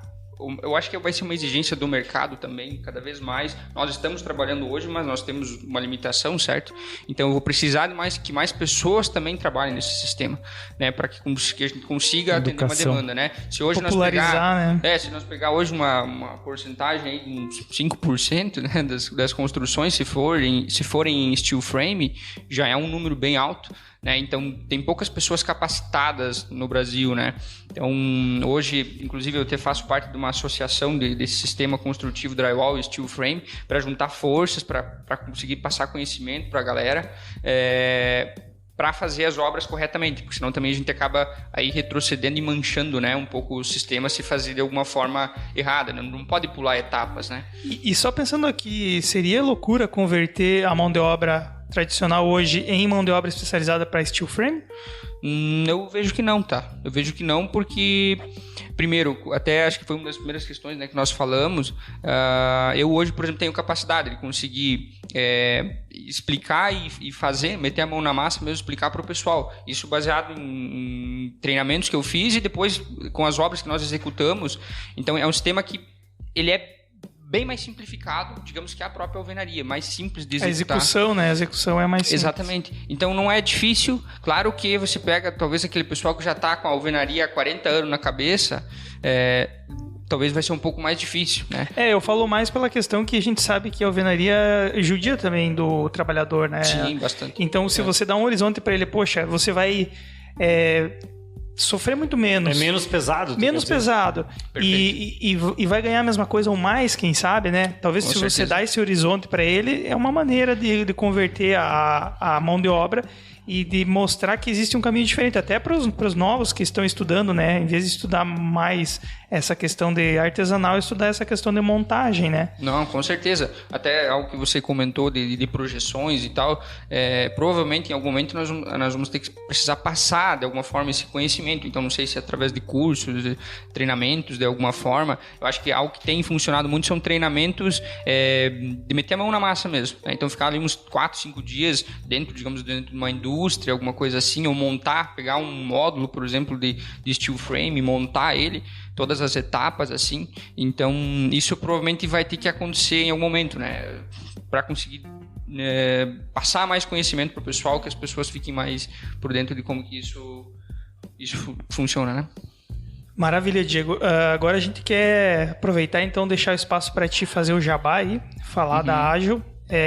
eu acho que vai ser uma exigência do mercado também, cada vez mais. Nós estamos trabalhando hoje, mas nós temos uma limitação, certo? Então eu vou precisar que mais pessoas também trabalhem nesse sistema, né? Para que a gente consiga atender uma demanda, né? Se hoje popularizar, se nós pegar hoje uma porcentagem aí, uns 5%, né, das construções, se forem em steel frame, já é um número bem alto. Né? Então, tem poucas pessoas capacitadas no Brasil, né? Então, hoje, inclusive, eu até faço parte de uma associação desse sistema construtivo drywall e steel frame para juntar forças, para conseguir passar conhecimento para a galera, para fazer as obras corretamente, porque senão também a gente acaba aí retrocedendo e manchando, né, um pouco o sistema se fazer de alguma forma errada, né? Não pode pular etapas, né? E só pensando aqui, seria loucura converter a mão de obra tradicional hoje em mão de obra especializada para steel frame? Eu vejo que não, tá? Eu vejo que não porque, primeiro, até acho que foi uma das primeiras questões, né, que nós falamos, eu hoje, por exemplo, tenho capacidade de conseguir explicar e fazer, meter a mão na massa mesmo, explicar para o pessoal. Isso baseado em treinamentos que eu fiz e depois com as obras que nós executamos. Então, é um sistema que ele é bem mais simplificado, digamos que a própria alvenaria, mais simples de executar. A execução, né? A execução é mais simples. Exatamente. Então não é difícil. Claro que você pega, talvez, aquele pessoal que já está com a alvenaria há 40 anos na cabeça, talvez vai ser um pouco mais difícil, né? Eu falo mais pela questão que a gente sabe que a alvenaria judia também do trabalhador, né? Sim, bastante. Então, se você dá um horizonte para ele, poxa, você vai... sofrer muito menos. É menos pesado. Menos pesado. E vai ganhar a mesma coisa ou mais, quem sabe, né? Talvez com se certeza. Você dá esse horizonte para ele, é uma maneira de converter a mão de obra e de mostrar que existe um caminho diferente, até para os novos que estão estudando, né? Em vez de estudar mais essa questão de artesanal, estudar essa questão de montagem, né? Não, com certeza. Até algo que você comentou de projeções e tal, provavelmente em algum momento nós vamos ter que precisar passar de alguma forma esse conhecimento. Então, não sei se é através de cursos, de treinamentos, de alguma forma. Eu acho que algo que tem funcionado muito são treinamentos de meter a mão na massa mesmo, né? Então, ficar ali uns 4, 5 dias dentro de uma indústria, alguma coisa assim, ou pegar um módulo, por exemplo, de steel frame, montar ele, todas as etapas, assim. Então, isso provavelmente vai ter que acontecer em algum momento, né? Para conseguir passar mais conhecimento para o pessoal, que as pessoas fiquem mais por dentro de como que isso funciona, né? Maravilha, Diego. Agora a gente quer aproveitar, então, deixar o espaço para ti fazer o jabá aí, falar da Ágil.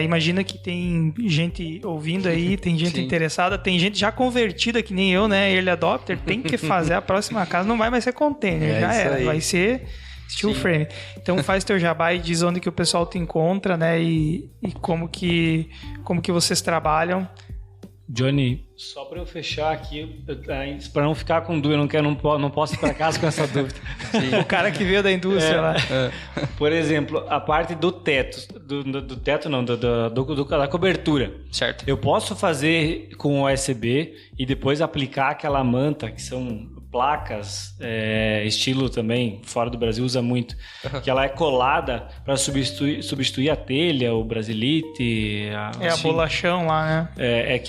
Imagina que tem gente ouvindo aí, tem gente interessada, tem gente já convertida que nem eu, né? Early adopter, tem que fazer a próxima casa, não vai mais ser container, já era, vai ser steel frame. Então faz teu jabá e diz onde que o pessoal te encontra, né? E como que vocês trabalham. Johnny, só para eu fechar aqui, para não ficar com dúvida, não posso ir para casa com essa dúvida. O cara que veio da indústria lá. Por exemplo, a parte do teto, do teto não, da cobertura. Certo. Eu posso fazer com OSB e depois aplicar aquela manta, que são placas, estilo também, fora do Brasil usa muito, que ela é colada para substituir a telha, o brasilite. A bolachão lá, né?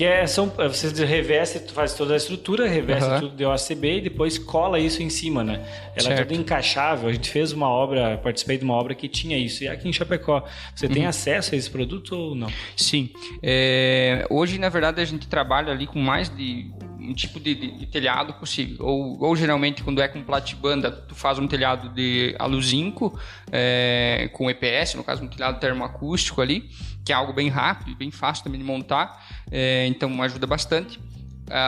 Você reveste, tu faz toda a estrutura, reveste tudo de OSB e depois cola isso em cima, né? Ela é toda encaixável. A gente fez uma obra, participei de uma obra que tinha isso. E aqui em Chapecó, você tem acesso a esse produto ou não? Sim. Hoje, na verdade, a gente trabalha ali com mais de um tipo de telhado possível. Ou geralmente, quando é com platibanda, tu faz um telhado de aluzinco com EPS, no caso um telhado termoacústico ali, que é algo bem rápido e bem fácil também de montar, então ajuda bastante.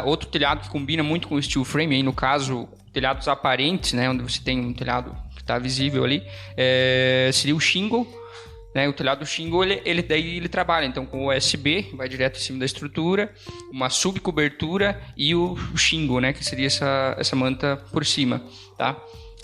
Outro telhado que combina muito com o steel frame, aí no caso telhados aparentes, né, onde você tem um telhado que está visível ali, seria o shingle. O telhado shingle, ele trabalha então com o OSB, vai direto em cima da estrutura, uma subcobertura e o shingle, né, que seria essa manta por cima, tá?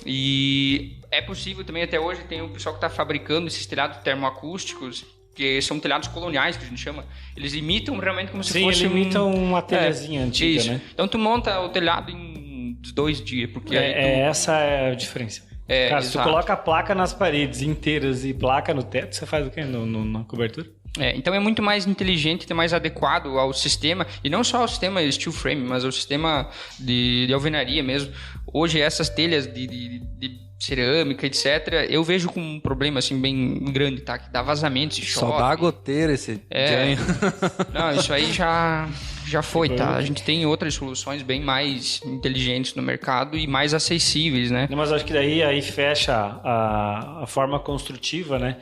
E é possível também, até hoje, tem o pessoal que está fabricando esses telhados termoacústicos, que são telhados coloniais, que a gente chama. Eles imitam realmente como se fosse imitam uma telhazinha antiga, isso, né? Então tu monta o telhado em 2 dias, porque essa é a diferença. Cara, se tu coloca a placa nas paredes inteiras e placa no teto, você faz o quê na cobertura? Então é muito mais inteligente e mais adequado ao sistema, e não só ao sistema steel frame, mas ao sistema de alvenaria mesmo. Hoje essas telhas de cerâmica, etc., eu vejo com um problema assim bem grande, tá? Que dá vazamentos e chove. Só dá goteira esse ganho. Não, isso aí já foi, tá? A gente tem outras soluções bem mais inteligentes no mercado e mais acessíveis, né? Não, mas acho que daí aí fecha a forma construtiva, né?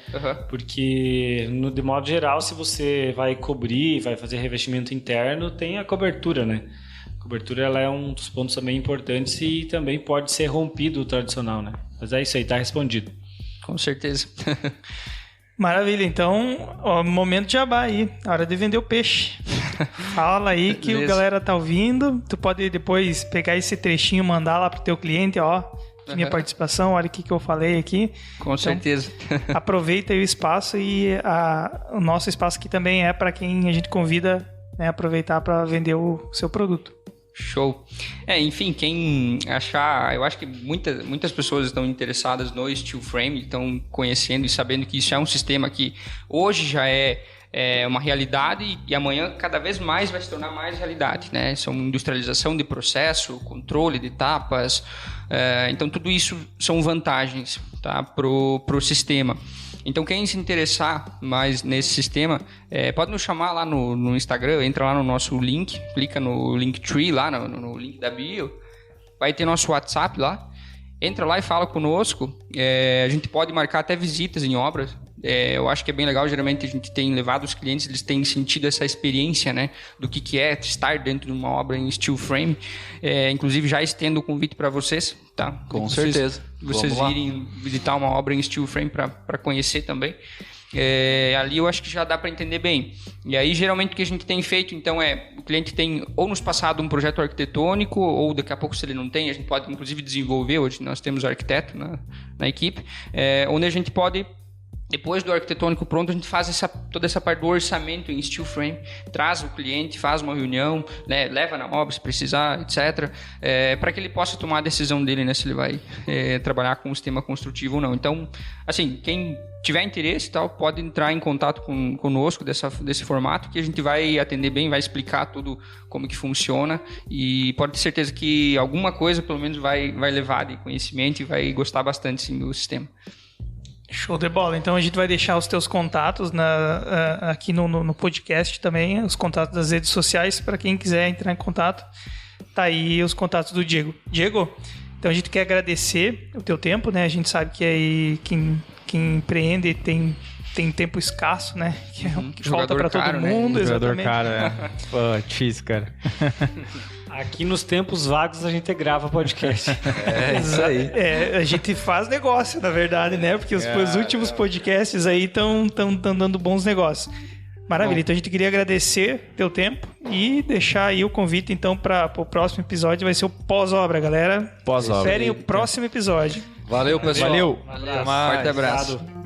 Porque, de modo geral, se você vai cobrir, vai fazer revestimento interno, tem a cobertura, né? A cobertura ela é um dos pontos também importantes e também pode ser rompido o tradicional, né? Mas é isso aí, tá respondido. Com certeza. Maravilha, então, momento de jabá aí, hora de vender o peixe. Fala aí que a galera tá ouvindo, tu pode depois pegar esse trechinho e mandar lá pro teu cliente, minha participação, olha o que eu falei aqui. Com certeza. Aproveita aí o espaço e o nosso espaço aqui também é para quem a gente convida, né, aproveitar para vender o seu produto. Show. Enfim, quem achar... Eu acho que muitas pessoas estão interessadas no steel frame, estão conhecendo e sabendo que isso é um sistema que hoje já é uma realidade e amanhã cada vez mais vai se tornar mais realidade, né? São industrialização de processo, controle de etapas, então tudo isso são vantagens, tá? Pro sistema. Então, quem se interessar mais nesse sistema, pode nos chamar lá no Instagram, entra lá no nosso link, clica no Linktree, lá no link da bio, vai ter nosso WhatsApp lá, entra lá e fala conosco, a gente pode marcar até visitas em obras. Eu acho que é bem legal, geralmente a gente tem levado os clientes, eles têm sentido essa experiência, né, do que é estar dentro de uma obra em steel frame. Inclusive já estendo o convite para vocês, tá? Com certeza. Vocês irem visitar uma obra em steel frame para conhecer também. Ali eu acho que já dá para entender bem. E aí geralmente o que a gente tem feito então o cliente tem ou nos passado um projeto arquitetônico, ou daqui a pouco, se ele não tem, a gente pode inclusive desenvolver. Hoje nós temos arquiteto na equipe, onde a gente pode, depois do arquitetônico pronto, a gente faz toda essa parte do orçamento em steel frame, traz o cliente, faz uma reunião, né, leva na obra se precisar, etc., para que ele possa tomar a decisão dele, né, se ele vai trabalhar com o sistema construtivo ou não. Então, assim, quem tiver interesse, tal, pode entrar em contato conosco desse formato, que a gente vai atender bem, vai explicar tudo como que funciona, e pode ter certeza que alguma coisa, pelo menos, vai levar de conhecimento e vai gostar bastante, sim, do sistema. Show de bola. Então a gente vai deixar os teus contatos aqui no podcast também, os contatos das redes sociais, para quem quiser entrar em contato. Tá aí os contatos do Diego. Diego, então a gente quer agradecer o teu tempo, né? A gente sabe que aí quem empreende tem tempo escasso, né? Que falta para todo mundo. Né? Jogador caro, Pô, difícil, cara. Aqui nos tempos vagos a gente grava podcast. Isso aí. A gente faz negócio, na verdade, né? Porque os últimos podcasts aí estão dando bons negócios. Maravilha. Bom. Então a gente queria agradecer teu tempo e deixar aí o convite então para o próximo episódio. Vai ser o pós-obra, galera. Pós-obra. Esperem o próximo episódio. Valeu, pessoal. Valeu. Forte abraço.